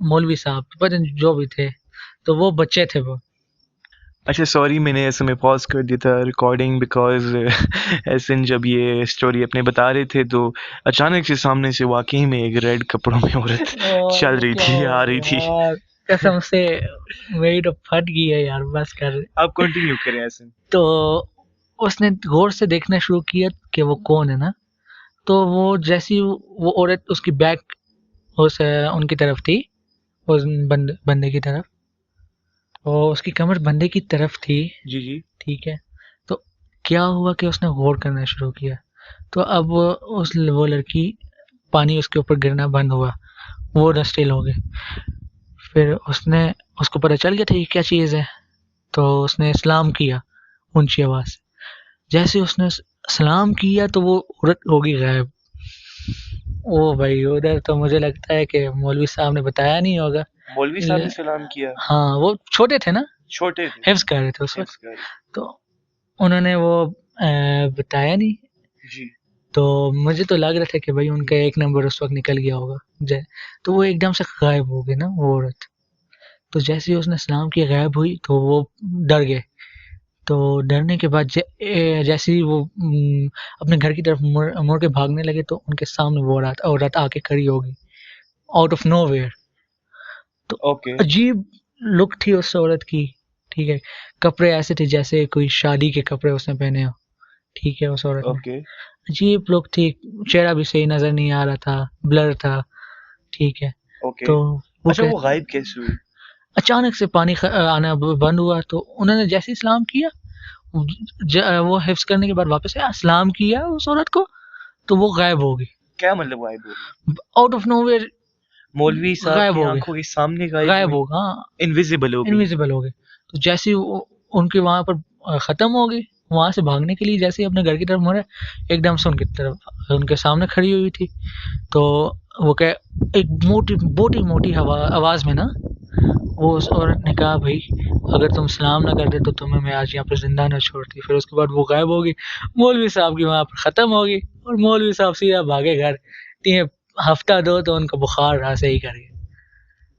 Speaker 2: मौलवी साहब पता नहीं जो भी थे, तो वो बच्चे थे वो।
Speaker 1: अच्छा सॉरी मैंने ऐसे में पॉज कर दिया था रिकॉर्डिंग बिकॉज एहसन जब ये स्टोरी अपने बता रहे थे तो अचानक से सामने से वाकई में एक रेड कपड़ों में औरत चल रही
Speaker 2: क्या
Speaker 1: थी,
Speaker 2: हो
Speaker 1: आ रही थी।
Speaker 2: यार, कसम से मेरी तो फट गई है यार, बस कर।
Speaker 1: आप कंटिन्यू करें एहसन।
Speaker 2: तो उसने गौर से देखना शुरू किया कि वो कौन है ना। तो वो जैसी वो औरत उसकी बैक उनकी तरफ थी, उस बंदे की तरफ, और उसकी कमर बंदे की तरफ थी,
Speaker 1: जी जी।
Speaker 2: ठीक है। तो क्या हुआ कि उसने गौर करना शुरू किया। तो अब वो लड़की, पानी उसके ऊपर गिरना बंद हुआ, वो न स्टिल हो गई। फिर उसको पता चल गया था ये क्या चीज़ है, तो उसने सलाम किया ऊंची आवाज़ से। जैसे उसने सलाम किया तो वो औरत हो गई गायब। ओ भाई, उधर तो मुझे लगता है कि मौलवी साहब ने बताया नहीं होगा।
Speaker 1: मौलवी साहब ने सलाम किया?
Speaker 2: हाँ, वो छोटे थे ना,
Speaker 1: छोटे थे।
Speaker 2: हिफ्ज़ कर रहे थे उस वक़्त।
Speaker 1: हिफ्स कर।
Speaker 2: तो उन्होंने वो बताया नहीं।
Speaker 1: जी।
Speaker 2: तो मुझे तो लग रहा था कि भाई उनका एक नंबर उस वक़्त निकल गया होगा। ज तो वो एकदम से गायब हो गई ना वो औरत। तो जैसे ही उसने सलाम किया गायब हुई, तो वो डर गए। तो डरने के बाद जैसे ही वो अपने घर की तरफ मुड़ के भागने लगे, तो उनके सामने वो औरत आके खड़ी हो गई, आउट ऑफ नोवेयर। तो
Speaker 1: ओके।
Speaker 2: अजीब लुक थी उस औरत की, ठीक है। कपड़े ऐसे थे जैसे कोई शादी के कपड़े उसने पहने हो, ठीक है, उस औरत ने।
Speaker 1: ओके।
Speaker 2: अजीब लुक थी, चेहरा भी सही नज़र नहीं आ रहा था, ब्लर था, ठीक है।
Speaker 1: ओके।
Speaker 2: तो वो
Speaker 1: अच्छा
Speaker 2: कह
Speaker 1: वो गायब कैसे हुई?
Speaker 2: अचानक से पानी आना बंद हुआ, तो उन्होंने जैसे ही सलाम किया, वो हिफ्ज़ करने के बाद वापस आया, सलाम किया उस औरत को, तो वो गायब हो गई।
Speaker 1: क्या मतलब गायब हो गई?
Speaker 2: आउट ऑफ नोवेयर
Speaker 1: मौलवी साहब
Speaker 2: गायब
Speaker 1: की
Speaker 2: हो गई।
Speaker 1: आंखों के सामने गायब
Speaker 2: गायब
Speaker 1: हुई?
Speaker 2: हो गई, हाँ,
Speaker 1: इनविजिबल हो गई?
Speaker 2: इनविजिबल हो गई। तो जैसे ही उनके वहाँ पर ख़त्म हो गई, वहाँ से भागने के लिए जैसे ही अपने घर की तरफ मुड़े, एकदम से उनके सामने खड़ी हुई थी। तो वो एक मोटी आवाज़ में ना, वो उस औरत ने कहा, भाई अगर तुम सलाम ना करते तो तुम्हें मैं आज यहाँ पर जिंदा ना छोड़ती। फिर उसके बाद वो गायब हो गई। मौलवी साहब की वहाँ पर ख़त्म हो गई, और मौलवी साहब सीधा भागे घर। तीन हफ्ता दो तो उनका बुखार रहा, सही कर गया।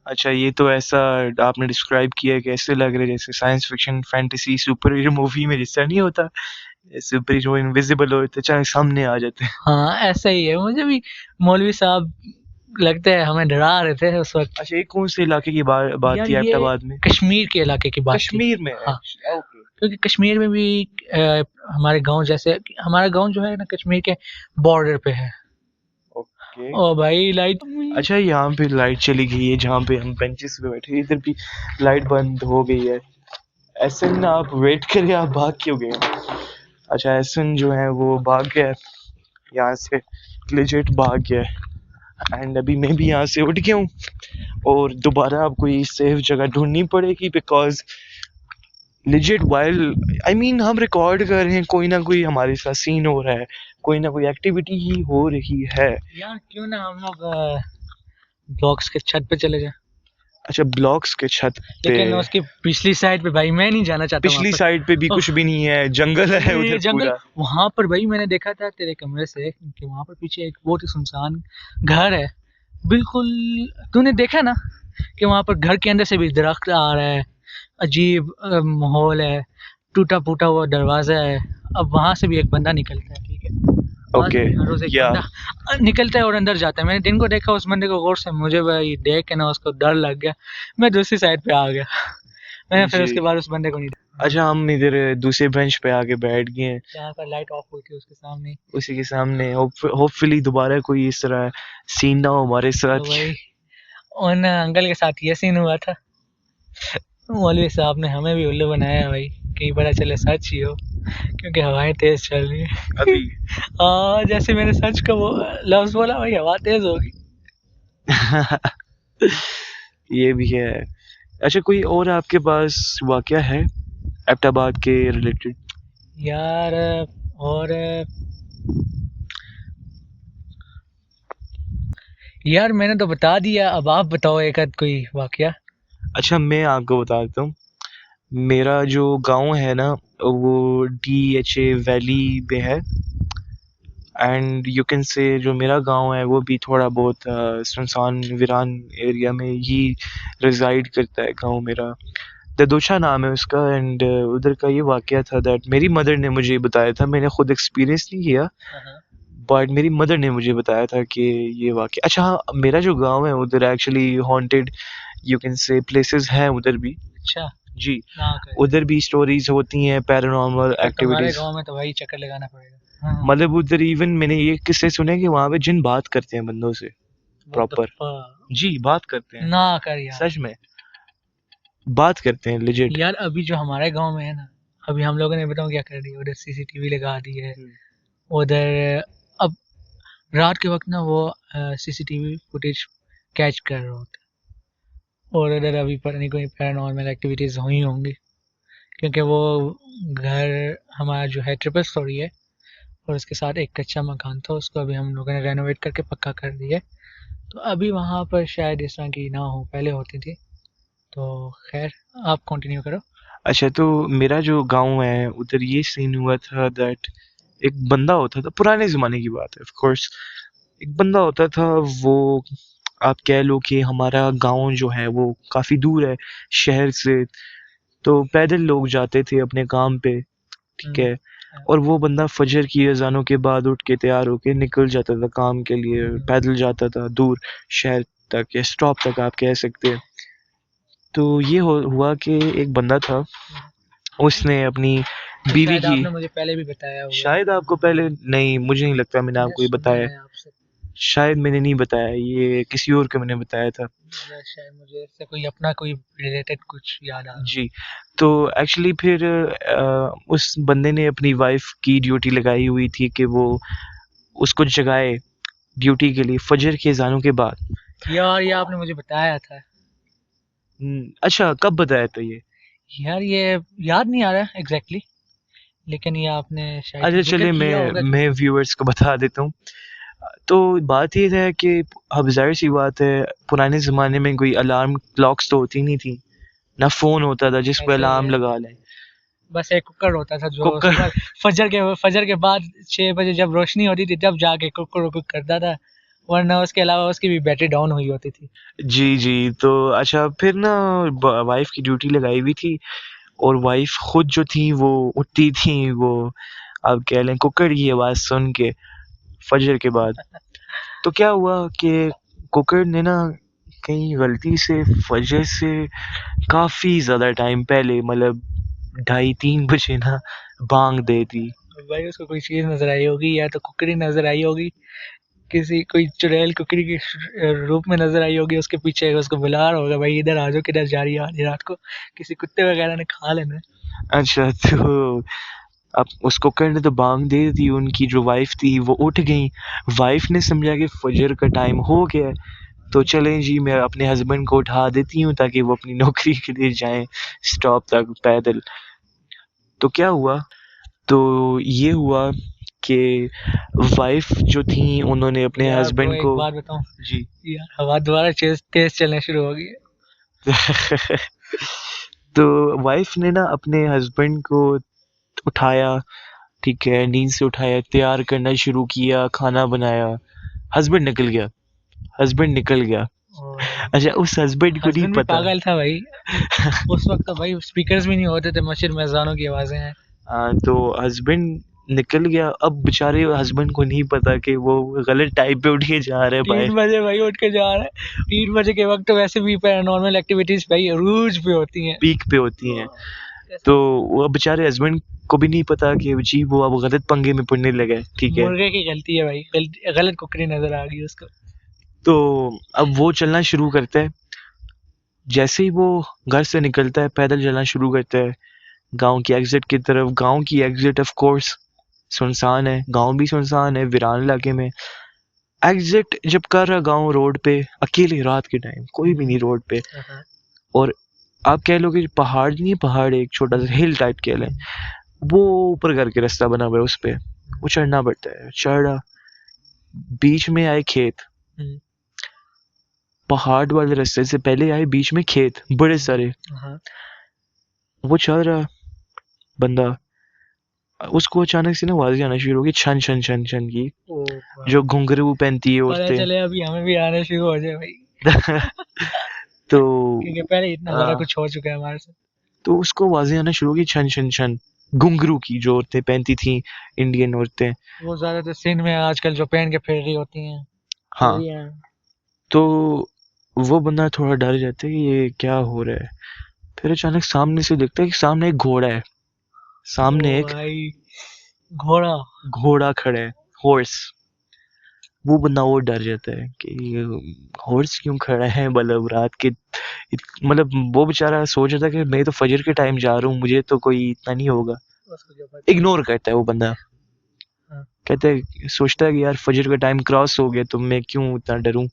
Speaker 1: अच्छा ये तो ऐसा आपने डिस्क्राइब किया है कि ऐसे लग रहा है जैसे science fiction fantasy super hero movie में जैसा नहीं होता, सुपर हीरो इनविजिबल होते अचानक सामने आ जाते हैं।
Speaker 2: हाँ, ऐसा ही है। मुझे भी मौलवी साहब लगता है हमें डरा रहे थे उस वक़्त।
Speaker 1: अच्छा ये कौन से इलाके की बात
Speaker 2: यार
Speaker 1: थी
Speaker 2: ये
Speaker 1: एबटाबाद में?
Speaker 2: कश्मीर के इलाके की बात थी।
Speaker 1: कश्मीर में?
Speaker 2: हाँ,
Speaker 1: अच्छा ओके।
Speaker 2: क्योंकि कश्मीर में भी हमारे गाँव जैसे, हमारा गाँव जो है ना कश्मीर के बॉर्डर पे है।
Speaker 1: ओके।
Speaker 2: ओ भाई लाइट
Speaker 1: अच्छा, यहाँ पे लाइट चली गई है जहाँ पे हम बेंचेस पे बैठे हैं, इधर भी लाइट बंद हो गई है। एहसन, आप वेट करिए, आप भाग क्यों गए? अच्छा, एहसन जो है वो भाग गया है यहाँ से, लेजिट भाग गया है। एंड अभी मैं भी यहाँ से उठ गया हूँ और दोबारा आपको ये सेफ जगह ढूंढनी पड़ेगी, because legit while I mean हम रिकॉर्ड कर रहे हैं, कोई ना कोई हमारे साथ सीन हो रहा है, कोई ना कोई एक्टिविटी ही हो रही है।
Speaker 2: यार क्यों ना हम लोग ब्लॉक्स के छत पे चले जाए,
Speaker 1: अच्छा, ब्लॉक्स के छत पे?
Speaker 2: लेकिन उसकी पिछली साइड पे भाई मैं नहीं जाना चाहता वहाँ
Speaker 1: पिछली
Speaker 2: पर।
Speaker 1: साइड पे भी
Speaker 2: ओह,
Speaker 1: कुछ भी नहीं है, जंगल है
Speaker 2: ये
Speaker 1: उधर
Speaker 2: जंगल
Speaker 1: पूरा।
Speaker 2: वहां पर भाई मैंने देखा था तेरे कमरे से कि वहां पर पीछे एक बहुत ही सुनसान घर है बिल्कुल। तूने देखा ना कि वहां पर घर के अंदर से भी दरख्त आ रहा है, अजीब माहौल है, टूटा फूटा हुआ दरवाजा है। अब वहां से भी एक बंदा निकलता है, ठीक है, वहां से
Speaker 1: ओके,
Speaker 2: भी हर रोज एक
Speaker 1: या
Speaker 2: बंदा निकलता है और अंदर जाता है। मैंने दिन को देखा उस बंदे को गौर से, मुझे भाई देख के ना उसको डर लग गया, मैं दूसरी साइड पे आ गया। मैं फिर
Speaker 1: जी।
Speaker 2: उसके बाद उस बंदे को नहीं देखा।
Speaker 1: अच्छा, हम इधर दूसरे बेंच पे आके बैठ गए हैं,
Speaker 2: जहाँ पर लाइट ऑफ हुई थी उसके सामने।
Speaker 1: उसी के सामने। होपफुली दोबारा कोई इस तरह सीन ना हो हमारे
Speaker 2: तो
Speaker 1: साथ।
Speaker 2: भाई उन अंकल के साथ ये सीन हुआ था, मौलवी साहब ने हमें भी उल्लू बनाया भाई, कहीं पता चले सच ही हो, क्योंकि हवाएं तेज चल रही है।
Speaker 1: अभी
Speaker 2: जैसे मैंने सच का वो लफ्ज बोला भाई, हवा तेज होगी।
Speaker 1: ये भी है। अच्छा, कोई और आपके पास वाकया है एबटाबाद के रिलेटेड?
Speaker 2: यार और यार मैंने तो बता दिया, अब आप बताओ एक आध कोई वाकया।
Speaker 1: अच्छा, मैं आपको बताता हूँ। मेरा जो गांव है ना, वो DHA वैली में है। एंड यू कैन से जो मेरा गांव है वो भी थोड़ा बहुत सुनसान वीरान एरिया में ही रिजाइड करता है गांव मेरा। ददोशा नाम है उसका। एंड उधर का ये वाकया था दैट मेरी मदर ने मुझे बताया था, मैंने खुद एक्सपीरियंस नहीं किया, बट मेरी मदर ने मुझे बताया था कि ये वाकया। अच्छा हाँ, मेरा जो गांव है उधर actually haunted you can say places हैं उधर भी।
Speaker 2: अच्छा
Speaker 1: जी,
Speaker 2: ना कर,
Speaker 1: उधर भी स्टोरीज होती हैं, पैरानॉर्मल
Speaker 2: फिर तुम्हारे
Speaker 1: एक्टिविटीज।
Speaker 2: गांव में तो भाई चक्कर लगाना पड़ेगा। हाँ,
Speaker 1: मतलब उधर इवन मैंने ये किस्से सुने कि वहां पे जिन बात करते हैं बंदों से,
Speaker 2: व्हाट द
Speaker 1: प्रॉपर।
Speaker 2: फक,
Speaker 1: जी, बात करते हैं,
Speaker 2: ना कर यार।
Speaker 1: सच में बात करते हैं, लिजिट।
Speaker 2: यार अभी जो हमारे गांव में है ना, अभी हम लोगों ने बताओ क्या कर दिया, उधर सीसीटीवी लगा दी है उधर। अब रात के वक्त ना वो सीसीटीवी फुटेज कैच कर रहे होते हैं, और उधर अभी पता नहीं कोई पैरानॉर्मल एक्टिविटीज हुई होंगी, क्योंकि वो घर हमारा जो है ट्रिपल स्टोरी है, और उसके साथ एक कच्चा मकान था, उसको अभी हम लोगों ने रेनोवेट करके पक्का कर दिया है। तो अभी वहाँ पर शायद इस तरह की ना हो, पहले होती थी। तो खैर आप कंटिन्यू करो।
Speaker 1: अच्छा, तो मेरा जो गांव है उधर ये सीन हुआ था दैट एक बंदा होता था, पुराने ज़माने की बात है ऑफ कोर्स। एक बंदा होता था, वो आप कह लो कि हमारा गांव जो है वो काफ़ी दूर है शहर से, तो पैदल लोग जाते थे अपने काम पे, ठीक है। और वो बंदा फजर की अजानों के बाद उठ के तैयार होके निकल जाता था काम के लिए, पैदल जाता था दूर शहर तक या स्टॉप तक आप कह सकते हैं। तो ये हुआ कि एक बंदा था, उसने अपनी
Speaker 2: तो
Speaker 1: बीवी
Speaker 2: शायद
Speaker 1: की।
Speaker 2: आपने मुझे पहले भी बताया होगा।
Speaker 1: शायद आपको पहले नहीं, मुझे नहीं लगता मैंने
Speaker 2: मैंने
Speaker 1: आपको ये
Speaker 2: सुना
Speaker 1: बताया।
Speaker 2: है आपसे,
Speaker 1: शायद मैंने नहीं बताया, ये किसी और को मैंने बताया था।
Speaker 2: या शायद मुझे इससे कोई अपना कोई रिलेटेड कुछ याद आ रहा
Speaker 1: जी, तो एक्चुअली फिर उस बंदे ने अपनी वाइफ की ड्यूटी लगाई हुई थी कि वो उसको जगाए ड्यूटी के लिए फजर के अज़ानों के बाद।
Speaker 2: हो। यार ये आपने मुझे बताया था।
Speaker 1: अच्छा, कब बताया था ये?
Speaker 2: यार ये याद नहीं आ रहा एग्जैक्टली, लेकिन ये आपने शायद
Speaker 1: अच्छा,
Speaker 2: जिक्र
Speaker 1: चलिए
Speaker 2: किया होगा।
Speaker 1: मैं व्यूअर्स को बता देता हूँ। तो बात ये है कि अब ज़ाहिर सी बात है, पुराने ज़माने में कोई अलार्म क्लॉक्स तो होती नहीं थी, ना फ़ोन होता था जिस पे
Speaker 2: ऐसे ही
Speaker 1: अलार्म
Speaker 2: है,
Speaker 1: लगा लें।
Speaker 2: बस एक कुकर होता था जो
Speaker 1: कुकर।
Speaker 2: सुबह फजर के बाद 6 बजे जब रोशनी होती थी तब जाके कुकर कुक करता था, वरना उसके अलावा उसकी भी बैटरी डाउन हुई होती थी।
Speaker 1: जी, जी, तो अच्छा फिर ना वाइफ की ड्यूटी लगाई हुई थी, और वाइफ खुद जो थी वो उठती थी, वो आप कह लें कुकर की आवाज़ सुन के फजर के बाद। तो क्या हुआ कि कुकर ने ना कहीं गलती से फजर से काफ़ी ज़्यादा टाइम पहले, मतलब 2:30-3 बजे ना बांग दे दी।
Speaker 2: भाई उसको कोई चीज नजर आई होगी, या तो कुकरी नजर आई होगी, किसी कोई चुड़ैल कुकरी के रूप में नजर आई होगी उसके पीछे, उसको बुला रहा होगा, भाई इधर आ जाओ, किधर जा रही है आधी रात को, किसी कुत्ते वगैरह ने खा लेना है।
Speaker 1: अच्छा, तो अब उस कुकर ने तो बांग दे दी, उनकी जो वाइफ थी वो उठ गई। वाइफ ने समझा कि फजर का टाइम हो गया है, तो चलें जी मैं अपने हस्बैंड को उठा देती हूँ ताकि वो अपनी नौकरी के लिए जाएं स्टॉप तक पैदल। तो क्या हुआ, तो ये हुआ कि वाइफ जो थी उन्होंने अपने
Speaker 2: यार ब्रो
Speaker 1: हस्बैंड
Speaker 2: एक
Speaker 1: को
Speaker 2: बात बताऊं,
Speaker 1: जी
Speaker 2: यार हवा दोबारा तेज तेज चलना शुरू हो गई है।
Speaker 1: तो वाइफ ने ना अपने हस्बैंड को उठाया, ठीक है, नींद से उठाया, तैयार करना शुरू किया, खाना बनाया। हस्बैंड निकल गया, हस्बैंड निकल गया। अच्छा, उस हस्बैंड को नहीं
Speaker 2: हस्बैंड भी
Speaker 1: पता।
Speaker 2: पागल था भाई। उस वक्त तो भाई स्पीकर्स भी नहीं होते थे, मस्जिद में अजानों की आवाजें हैं।
Speaker 1: तो हस्बैंड निकल गया। अब बेचारे हस्बैंड को नहीं पता कि वो गलत टाइम पे उठ के जा रहे हैं
Speaker 2: 3
Speaker 1: बाहर,
Speaker 2: बजे भाई उठ के जा रहा है। 3 बजे के वक्त तो वैसे भी पैरानॉर्मल एक्टिविटीज भाई रूज पे होती हैं।
Speaker 1: पीक पे होती हैं। तो वो बेचारे हस्बैंड को भी नहीं पता कि जी वो अब गलत पंगे में पड़ने लगा है, ठीक है।
Speaker 2: मुर्गे की गलती है भाई, गलत कुकरी नजर आ गई उसको।
Speaker 1: तो अब वो चलना शुरू करता है। जैसे ही वो घर से निकलता है, पैदल चलना शुरू करता है गांव की एग्जिट की तरफ। गांव की एग्जिट ऑफ कोर्स सुनसान है, गांव भी सुनसान है, वीरान इलाके में। एग्जिट जब कर रहा गांव रोड पे, अकेले रात के टाइम कोई भी नहीं रोड पे। और आप कह लो कि पहाड़ नहीं, पहाड़ एक छोटा सा हिल टाइप कह लें, वो ऊपर करके रास्ता बना हुआ है, उस पे वो चढ़ना पड़ता है। चढ़ा, बीच में आए खेत, पहाड़ वाले रास्ते से पहले आए बीच में खेत बड़े सारे। वो चल रहा बंदा, उसको अचानक से ना आवाज़ें आना शुरू हो गई, छन छन छन छन की, जो घुंघरू पहनती है
Speaker 2: पता
Speaker 1: औरतें।
Speaker 2: चले अभी हमें भी आने शुरू हो जाए भाई।
Speaker 1: तो
Speaker 2: क्योंकि पहले इतना सारा कुछ हो चुका है हमारे साथ।
Speaker 1: तो उसको आवाज़ें आना शुरू हो गई, छन छन छन, घुंघरू की, जो औरतें पहनती थी, इंडियन औरतें।
Speaker 2: वो ज्यादातर सिंध में आजकल जो पहन के फिर रही होती हैं।
Speaker 1: हाँ, तो वो बंदा थोड़ा डर जाता है कि ये क्या हो रहा है। फिर अचानक सामने से देखता है कि सामने एक घोड़ा है, सामने एक
Speaker 2: भाई घोड़ा
Speaker 1: घोड़ा खड़ा है, हॉर्स। वो बंदा और डर जाता है कि हॉर्स क्यों खड़ा है, मतलब रात के, मतलब वो बेचारा सोच रहा था कि मैं तो फजर के टाइम जा रहा हूँ, मुझे तो कोई इतना नहीं होगा। इग्नोर करता है वो बंदा। कहते है, सोचता है कि यार फजर का टाइम क्रॉस हो गया तो मैं क्यों इतना डरूं,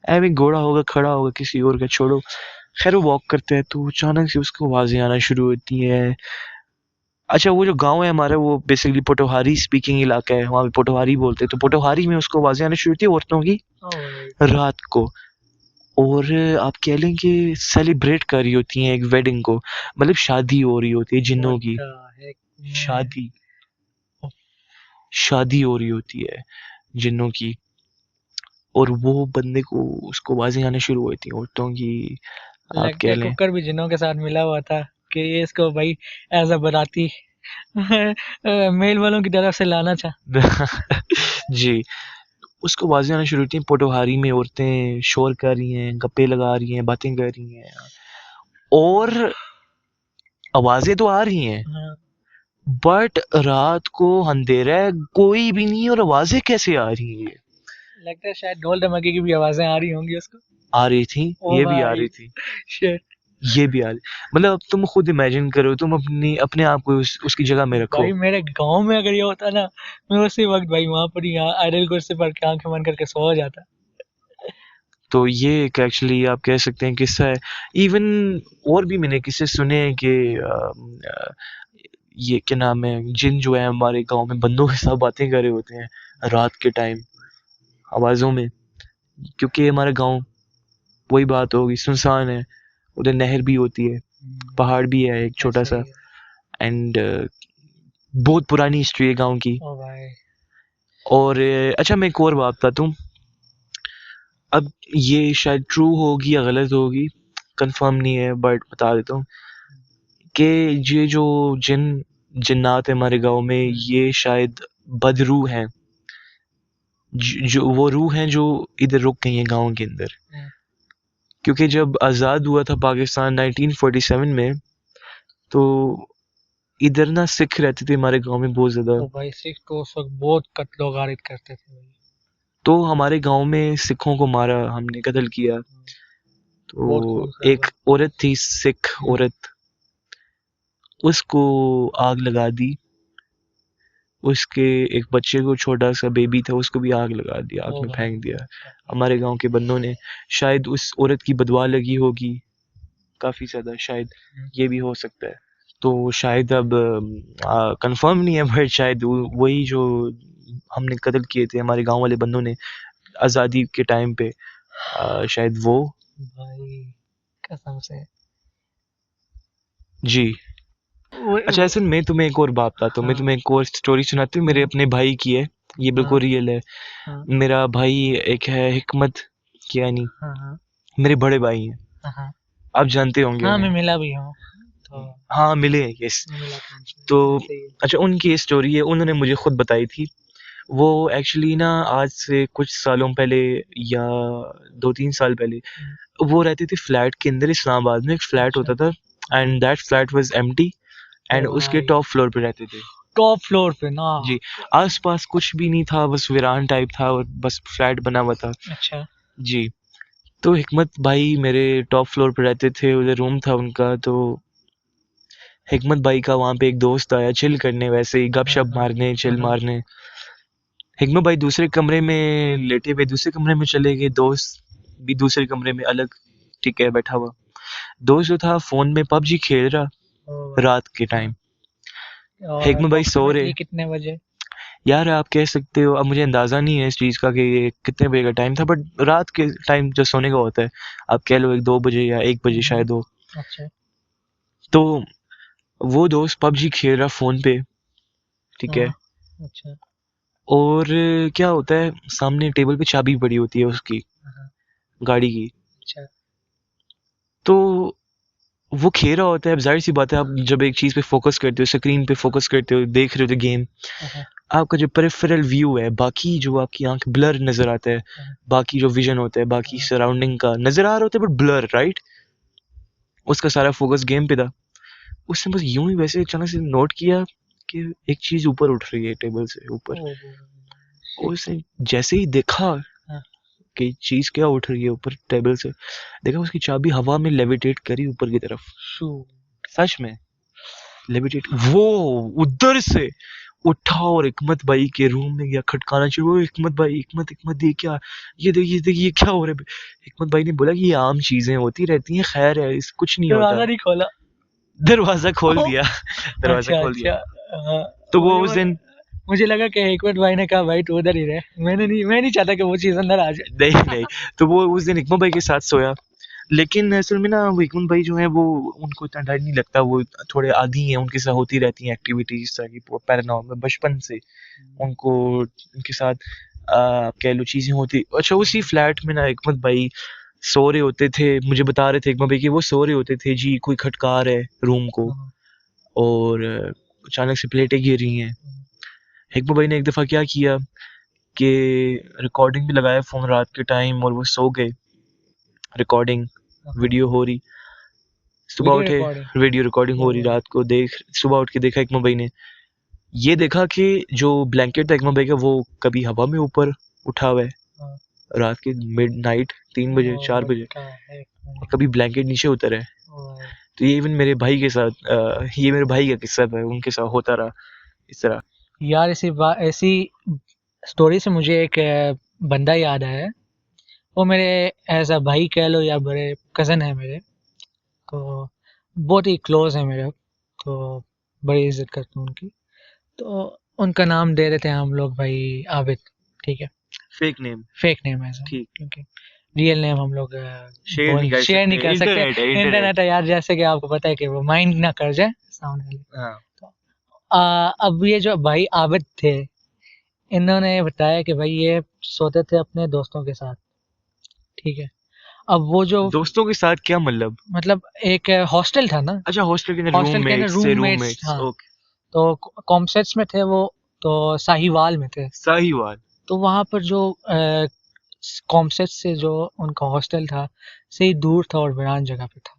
Speaker 1: ऐਵੇਂ घोड़ा होगा, खड़ा होगा किसी और का, छोड़ो। खैर वो वॉक करते हैं तो अचानक से उसको आवाजें आना शुरू होती हैं। अच्छा, वो जो गांव है हमारा, वो बेसिकली पोटोहारी स्पीकिंग इलाका है, वहाँ पे पोटोहारी बोलते हैं। तो पोटोहारी में उसको आवाजें आना शुरू होती है औरतों की रात को। और आप कह लें कि सेलिब्रेट कर रही होती हैं एक वेडिंग को, मतलब शादी हो रही होती है जिन्नों की, शादी शादी हो रही होती है जिन्नों की। और वो बंदे को, उसको आवाजें आना शुरू होती हैं औरतों की, आप
Speaker 2: लगता
Speaker 1: कह
Speaker 2: है
Speaker 1: लें।
Speaker 2: कुकर भी जिन्हों के साथ मिला हुआ था कि ये इसको भाई एज अ बाराती मेल वालों की तरफ से लाना था।
Speaker 1: जी, उसको आवाजें आना शुरू होती हैं। पोटोहारी में औरतें शोर कर रही हैं, गप्पे लगा रही हैं, बातें कर रही हैं, और आवाजें तो आ रही हैं, बट रात को अंधेरा है, कोई भी नहीं, और आवाजें कैसे आ रही हैं?
Speaker 2: लगता है शायद ढोल धमाके की भी आवाजें आ रही होंगी उसको।
Speaker 1: आ रही थी,
Speaker 2: ओ
Speaker 1: ये भी आ
Speaker 2: भाई
Speaker 1: रही थी,
Speaker 2: शिट।
Speaker 1: ये भी आ रही। मतलब अब तुम खुद इमेजिन करो, तुम अपनी अपने आप को उसकी जगह में रखो।
Speaker 2: भाई मेरे गांव में अगर ये होता ना, मैं उसी वक्त भाई वहां पर ही आइडल कुर्सी पर के आंखें बंद करके सो जाता।
Speaker 1: तो ये एक एक्चुअली आप कह सकते हैं किस्सा है। इवन और भी मैंने किस्से सुने हैं कि ये क्या नाम है, जिन जो है हमारे गांव में बंदों के साथ बातें कर रहे होते हैं रात के टाइम आवाजों में। क्योंकि हमारा गांव, वही बात होगी, सुनसान है, उधर नहर भी होती है, पहाड़ भी है एक छोटा सा, एंड बहुत पुरानी हिस्ट्री है गांव की।
Speaker 2: ओ भाई।
Speaker 1: और अच्छा, मैं एक और बात बताता हूँ। अब ये शायद ट्रू होगी या गलत होगी, कंफर्म नहीं है, बट बता देता हूँ कि ये जो जिन्नात है हमारे गांव में, ये शायद बदरूह हैं, जो वो रूह हैं जो इधर रुक गई हैं गांव के अंदर। क्योंकि जब आज़ाद हुआ था पाकिस्तान 1947 में, तो इधर ना सिख रहते थे हमारे गांव में बहुत ज़्यादा।
Speaker 2: तो भाई सिख तो उस वक्त बहुत कत्लो गारिद करते थे भाई।
Speaker 1: तो हमारे गांव में सिखों को मारा, हमने कत्ल किया।
Speaker 2: बहुत
Speaker 1: तो
Speaker 2: खून खराबा।
Speaker 1: एक औरत थी, सिख औरत, उसको आग लगा दी। उसके एक बच्चे को, छोटा सा बेबी था, उसको भी आग लगा दी, आग
Speaker 2: ओ
Speaker 1: में
Speaker 2: भाई।
Speaker 1: फेंक दिया हमारे गांव के बंदों ने। शायद उस औरत की बदवा लगी होगी काफ़ी ज़्यादा, शायद ये भी हो सकता है। तो शायद अब कंफर्म नहीं है, बट शायद वही जो हमने कत्ल किए थे हमारे गांव वाले बंदों ने आज़ादी के टाइम पे, शायद वो।
Speaker 2: भाई कसम से।
Speaker 1: जी। अच्छा
Speaker 2: वो
Speaker 1: ऐसे मैं तुम्हें एक और बात बताता हूँ, मैं
Speaker 2: हाँ
Speaker 1: तुम्हें एक और स्टोरी सुनाती हूँ, मेरे अपने भाई की है, ये
Speaker 2: हाँ
Speaker 1: बिल्कुल रियल है।
Speaker 2: हाँ
Speaker 1: मेरा भाई एक है, हिकमत कियानी,
Speaker 2: हाँ हाँ
Speaker 1: मेरे बड़े भाई हैं,
Speaker 2: हाँ हाँ
Speaker 1: आप जानते होंगे
Speaker 2: हाँ, मैं
Speaker 1: उन्हें।
Speaker 2: मिला भी हूँ तो।
Speaker 1: हाँ मिले हैं, यस।
Speaker 2: मिला था उनसे,
Speaker 1: तो
Speaker 2: ऐसे ही है।
Speaker 1: अच्छा, उनकी ये स्टोरी है, उन्होंने मुझे खुद बताई थी। वो एक्चुअली ना आज से कुछ सालों पहले, या 2-3 साल पहले, वो रहते थे फ्लैट के अंदर, इस्लामाबाद में एक फ्लैट
Speaker 2: अच्छा।
Speaker 1: होता था, and that flat was empty, and
Speaker 2: ओ
Speaker 1: उसके
Speaker 2: भाई,
Speaker 1: टॉप फ्लोर पे रहते थे।
Speaker 2: टॉप फ्लोर पे ना।
Speaker 1: जी। आस-पास कुछ भी नहीं था, बस वीरान टाइप था और बस फ्लैट बना हुआ था।
Speaker 2: अच्छा।
Speaker 1: जी। तो हिकमत भाई मेरे टॉप फ्लोर पे रहते थे, उधर रूम था उनका। तो हिकमत भाई का वहाँ पे एक दोस्त आया चिल करने, वैसे ही
Speaker 2: हाँ
Speaker 1: गपशप
Speaker 2: हाँ
Speaker 1: मारने, चिल
Speaker 2: हाँ
Speaker 1: मारने। हिकमत भाई दूसरे कमरे में लेटे हुए, दूसरे कमरे में चले गए, दोस्त भी दूसरे कमरे में अलग, ठीक है, बैठा हुआ। दोस्त जो था फ़ोन में पबजी खेल रहा,
Speaker 2: ओ भाई।
Speaker 1: रात के
Speaker 2: हाँ,
Speaker 1: टाइम।
Speaker 2: और
Speaker 1: हिकमत भाई सो रहे।
Speaker 2: अप्रोक्सीमेटली कितने बजे?
Speaker 1: यार आप कह सकते हो, अब मुझे अंदाज़ा नहीं है इस चीज़ का कि ये कितने बजे का टाइम था, बट रात के टाइम जो सोने का होता है, आप कह लो 1-2 बजे या 1 बजे शायद हो।
Speaker 2: अच्छा।
Speaker 1: तो वो दोस्त पबजी खेल रहा फ़ोन पे, ठीक है।
Speaker 2: हाँ। अच्छा।
Speaker 1: और क्या होता है, सामने टेबल पे चाबी पड़ी होती है उसकी,
Speaker 2: हाँ।
Speaker 1: गाड़ी की।
Speaker 2: अच्छा।
Speaker 1: तो वो खेल रहा होता है, अब ज़ाहिर सी बात है, आप जब एक चीज़ पे फोकस करते हो, स्क्रीन पे फोकस करते हो, देख रहे हो गेम,
Speaker 2: हाँ
Speaker 1: आपका जो पेरिफेरल व्यू है, बाकी जो आपकी आंख ब्लर नज़र आता है,
Speaker 2: हाँ
Speaker 1: बाकी जो विजन होता है, बाकी
Speaker 2: हाँ
Speaker 1: सराउंडिंग का नज़र आ रहा होता है, बट ब्लर, राइट। उसका सारा फोकस गेम पे था। उसने बस यूं ही वैसे अचानक से नोट किया कि एक चीज़ ऊपर उठ रही है टेबल से ऊपर।
Speaker 2: ओ
Speaker 1: और
Speaker 2: शिट।
Speaker 1: उसने जैसे ही देखा
Speaker 2: हाँ।
Speaker 1: कि चीज़ क्या उठ रही है ऊपर टेबल से, देखा उसकी चाबी हवा में लेविटेट करी ऊपर की तरफ।
Speaker 2: शू।
Speaker 1: सच में लेविटेट, वो उधर से उठा और हिकमत भाई के रूम में गया, खटकाना शुरू हुआ, हिकमत भाई, हिकमत, हिकमत, ये क्या, ये देखिए, देखिए ये क्या हो रहा है। हिकमत भाई ने बोला कि ये आम चीजें होती रहती हैं, खैर है, इस कुछ नहीं होता।
Speaker 2: दरवाजा नहीं खोला?
Speaker 1: दरवाजा खोल दिया। दरवाजा
Speaker 2: अच्छा
Speaker 1: खोल दिया।
Speaker 2: अच्छा। हाँ,
Speaker 1: तो वो
Speaker 2: मुझे
Speaker 1: उस दिन,
Speaker 2: मुझे लगा कि हिकमत भाई ने कहा भाई तू उधर ही रहे, मैं नहीं चाहता कि वो चीज़ अंदर आ जाए।
Speaker 1: नहीं नहीं, तो वो उस दिन हिकमत भाई के साथ सोया। लेकिन असल में ना वो हिकमत भाई जो है वो, उनको इतना डर नहीं लगता, वो थोड़े आदी हैं, उनके साथ होती रहती हैं एक्टिविटीज इस तरह की पैरानॉर्मल बचपन से उनको, उनके साथ कह लो चीजें होती। अच्छा उसी फ्लैट में ना हिकमत भाई सो रहे होते थे, मुझे बता रहे थे हिकमत भाई कि वो सो रहे होते थे जी, कोई खटका रहा है रूम को,
Speaker 2: हाँ,
Speaker 1: और अचानक से प्लेटें गिर रही हैं। हिकमत भाई ने एक दफ़ा क्या किया कि रिकॉर्डिंग भी लगाया फ़ोन रात के टाइम, और वो सो गए, रिकॉर्डिंग
Speaker 2: हाँ,
Speaker 1: वीडियो हो रही। सुबह
Speaker 2: वीडियो
Speaker 1: उठे,
Speaker 2: रिकॉर्डिंग।
Speaker 1: वीडियो रिकॉर्डिंग हो
Speaker 2: ओ
Speaker 1: रही
Speaker 2: भाई।
Speaker 1: रात को, देख सुबह उठ के देखा हिकमत भाई ने, ये देखा कि जो ब्लैंकेट था हिकमत भाई का, वो कभी हवा में ऊपर उठा हुआ है
Speaker 2: हाँ।
Speaker 1: रात के मिड नाइट 3 बजे,
Speaker 2: ओ
Speaker 1: 4 बजे,
Speaker 2: का है।
Speaker 1: और कभी ब्लैंकेट नीचे उतर है।
Speaker 2: ओ भाई।
Speaker 1: तो ये इवन मेरे भाई के साथ, ये मेरे भाई का किस्सा था, उनके साथ होता रहा इस तरह।
Speaker 2: यार ऐसी स्टोरी से मुझे एक बंदा याद आया है। वो मेरे एज अ भाई कह लो या बड़े कज़न है मेरे, तो बहुत ही क्लोज है मेरे। तो बड़ी इज्जत करता हूँ उनकी। तो उनका नाम दे देते हैं हम लोग भाई, आबिद। ठीक है।
Speaker 1: Fake name.
Speaker 2: फेक नेम है ऐसा,
Speaker 1: ठीक।
Speaker 2: क्योंकि रियल नेम हम लोग
Speaker 1: शेयर
Speaker 2: बोल
Speaker 1: नहीं कर
Speaker 2: शेयर नहीं
Speaker 1: सकते,
Speaker 2: कर सकते।
Speaker 1: इंटरनेट है, इंटरनेट।
Speaker 2: इंटरनेट है यार, जैसे कि आपको पता है कि वो माइंड ना कर जाए सामने वाले।
Speaker 1: हाँ।
Speaker 2: तो अब ये जो भाई आबिद थे, इन्होंने बताया कि भाई ये सोते थे अपने दोस्तों के साथ। ठीक है। अब वो जो
Speaker 1: दोस्तों के साथ क्या मतलब?
Speaker 2: मतलब एक हॉस्टल था ना,
Speaker 1: अच्छा हॉस्टल के अंदर
Speaker 2: हॉस्टल के अंदर
Speaker 1: रूममेट्स से
Speaker 2: रूममेट्स,
Speaker 1: रूममेट्स,
Speaker 2: हाँ।
Speaker 1: ओके।
Speaker 2: तो कॉम्प्लेक्स में थे वो, तो साहिवाल में थे।
Speaker 1: साहिवाल।
Speaker 2: तो वहाँ पर जो कॉम्प्लेक्स से जो उनका हॉस्टल था, से ही दूर था और वीरान जगह पे था।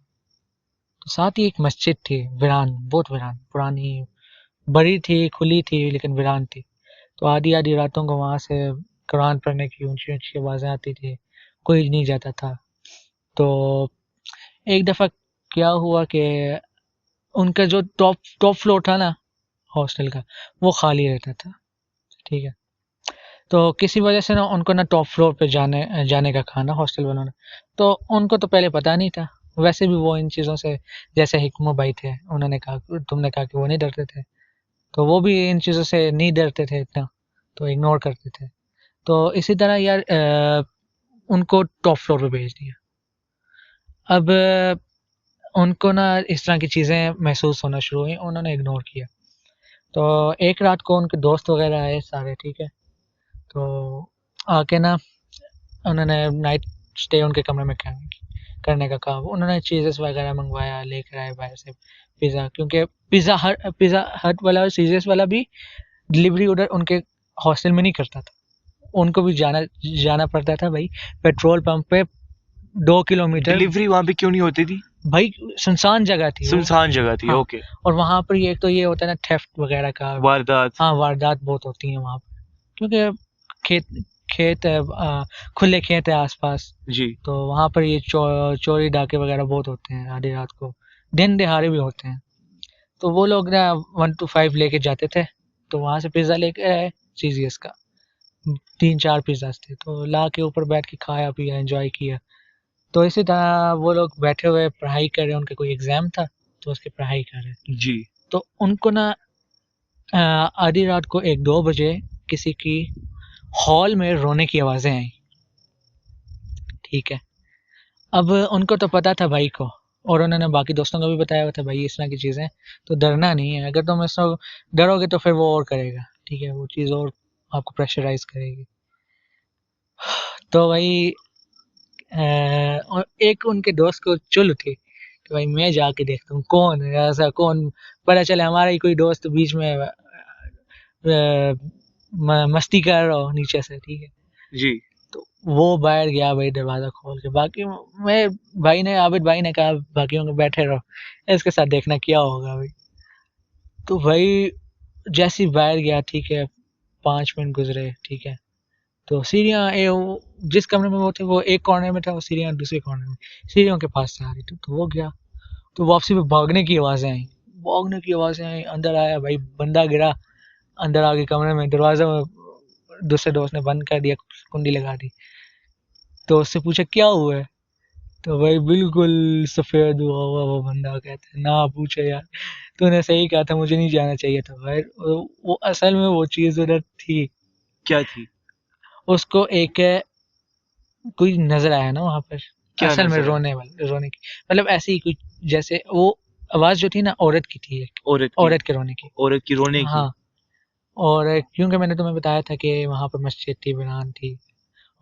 Speaker 2: तो साथ ही एक मस्जिद थी, वीरान, बहुत वीरान, पुरानी, बड़ी थी, खुली थी, लेकिन वीरान थी। तो आधी आधी रातों को वहाँ से कुरान पढ़ने की ऊँची-ऊँची आवाज़ें आती थी, कोई नहीं जाता था। तो एक दफ़ा क्या हुआ कि उनका जो टॉप फ्लोर था ना हॉस्टल का, वो खाली रहता था, ठीक है? तो किसी वजह से ना उनको ना टॉप फ्लोर पे जाने का कहा ना हॉस्टल वालों ने। तो उनको तो पहले पता नहीं था। वैसे भी वो इन चीज़ों से, जैसे हिकमो भाई थे, उन्होंने कहा, तुमने कहा कि वो नहीं डरते थे, तो वो भी इन चीज़ों से नहीं डरते थे इतना, तो इग्नोर करते थे। तो इसी तरह यार उनको टॉप फ्लोर पे भेज दिया। अब उनको ना इस तरह की चीज़ें महसूस होना शुरू हुई, उन्होंने इग्नोर किया। तो एक रात को उनके दोस्त वगैरह आए सारे, ठीक है? तो आके ना उन्होंने नाइट स्टे उनके कमरे में करने का कहा। उन्होंने चीज़ेस वगैरह मँगवाया, लेकर आए बाहर से पिज़्ज़ा, क्योंकि पिज़्ज़ा हट वाला और सीज़र्स वाला भी डिलीवरी उधर उनके हॉस्टल में नहीं करता था। उनको भी जाना जाना पड़ता था भाई, पेट्रोल पंप पे 2 किलोमीटर।
Speaker 1: डिलीवरी वहाँ पे क्यों नहीं होती थी?
Speaker 2: भाई सुनसान जगह थी वो।
Speaker 1: सुनसान जगह थी,
Speaker 2: हाँ,
Speaker 1: ओके।
Speaker 2: और वहाँ पर ये एक तो ये होता है ना थेफ्ट वगैरह का,
Speaker 1: वारदात।
Speaker 2: हाँ, वारदात बहुत होती हैं वहाँ पे, क्योंकि खेत खेत है, खुले खेत है आस-पास,
Speaker 1: जी।
Speaker 2: तो वहाँ पर ये चोरी डाके वगैरह बहुत होते हैं आधी रात को, दिन दहाड़े भी होते हैं। तो वो लोग ना 1 टू 5 लेके जाते थे, तो वहाँ से पिज़्ज़ा लेके आए सीजीएस का, 3-4 पिज़्ज़ाज़ थे, तो ला के ऊपर बैठ के खाया पिया, एन्जॉय किया। तो इसी तरह वो लोग बैठे हुए पढ़ाई कर रहे हैं, उनका कोई एग्ज़ाम था, तो उसकी पढ़ाई कर रहे हैं।
Speaker 1: जी।
Speaker 2: तो उनको ना आधी रात को 1-2 बजे किसी की हॉल में रोने की आवाज़ें आई, ठीक है? अब उनको तो पता था भाई को, और उन्होंने बाकी दोस्तों को भी बताया हुआ था, भाई इस तरह की चीज़ें, तो डरना नहीं है, अगर तुम इसको डरोगे तो फिर वो और करेगा, ठीक है? वो चीज़ और आपको प्रेशराइज़ करेगी। तो भाई और एक उनके दोस्त को चुल उठी कि भाई मैं जाके देखता हूँ कौन है ऐसा, कौन, पता चले हमारा ही कोई दोस्त बीच में मस्ती कर रहा हो नीचे से, ठीक है?
Speaker 1: जी।
Speaker 2: तो वो बाहर गया भाई दरवाज़ा खोल के, बाकी मैं भाई ने आबिद भाई ने कहा बाकियों को बैठे रहो, इसके साथ देखना क्या होगा भाई। तो भाई जैसे ही बाहर गया, ठीक है, 5 मिनट गुजरे, ठीक है, तो सीढ़ियाँ जिस कमरे में वो थे वो एक कॉर्नर में था, और सीढ़ियाँ दूसरे कॉर्नर में, सीढ़ियों के पास से आ रही थी, तो वो गया, तो वापसी में भागने की आवाज़ें आई, अंदर आया भाई, बंदा गिरा, अंदर आके कमरे में दरवाज़ा दूसरे दोस्त ने बंद कर दिया, कुंडी लगा दी। तो उससे पूछा क्या हुआ है, तो भाई बिल्कुल सफ़ेद हुआ हुआ वो बंदा कहता है, ना पूछो यार, तूने सही कहा था, मुझे नहीं जाना चाहिए था भाई। वो असल में वो चीज़ उधर थी,
Speaker 1: क्या थी?
Speaker 2: उसको एक कोई नज़र आया ना वहाँ पर,
Speaker 1: क्या
Speaker 2: असल में
Speaker 1: नज़र आया?
Speaker 2: रोने की, मतलब ऐसे ही कुछ, जैसे वो आवाज़ जो थी ना औरत की थी, एक
Speaker 1: औरत की?
Speaker 2: औरत के रोने की।
Speaker 1: औरत की रोने की?
Speaker 2: हाँ, और क्योंकि मैंने तुम्हें बताया था कि वहाँ पर मस्जिद थी, वीरान थी,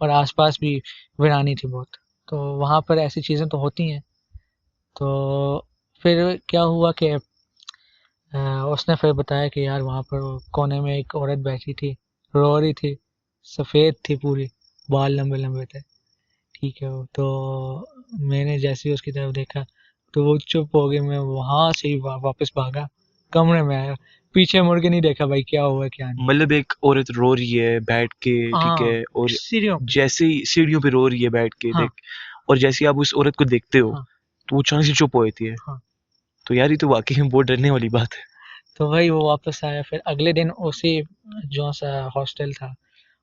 Speaker 2: और आस-पास भी वीरानी थी बहुत, तो वहाँ पर ऐसी चीज़ें तो होती हैं। तो फिर क्या हुआ कि उसने फिर बताया कि यार वहाँ पर कोने में एक औरत बैठी थी, रो रही थी, सफ़ेद थी पूरी, बाल लंबे-लंबे थे, ठीक है? वो तो मैंने जैसे ही उसकी तरफ देखा, तो वो चुप हो गई, मैं वहाँ से ही वापस भागा, कमरे में आया, पीछे मुड़ के नहीं देखा भाई क्या हुआ क्या नहीं।
Speaker 1: मतलब एक औरत रो रही है बैठ के, ठीक
Speaker 2: हाँ,
Speaker 1: है, और
Speaker 2: सीढ़ियों पे।
Speaker 1: जैसे ही सीढ़ियों पे रो रही है बैठ के
Speaker 2: हाँ,
Speaker 1: देख, और जैसे ही आप उस औरत को देखते हो,
Speaker 2: हाँ,
Speaker 1: तो वो अचानक से चुप हो जाती है।
Speaker 2: हाँ।
Speaker 1: तो यार ये तो वाक़ई में बहुत डरने वाली बात है।
Speaker 2: तो भाई वो वापस आया, फिर अगले दिन उसी जो सा हॉस्टल था,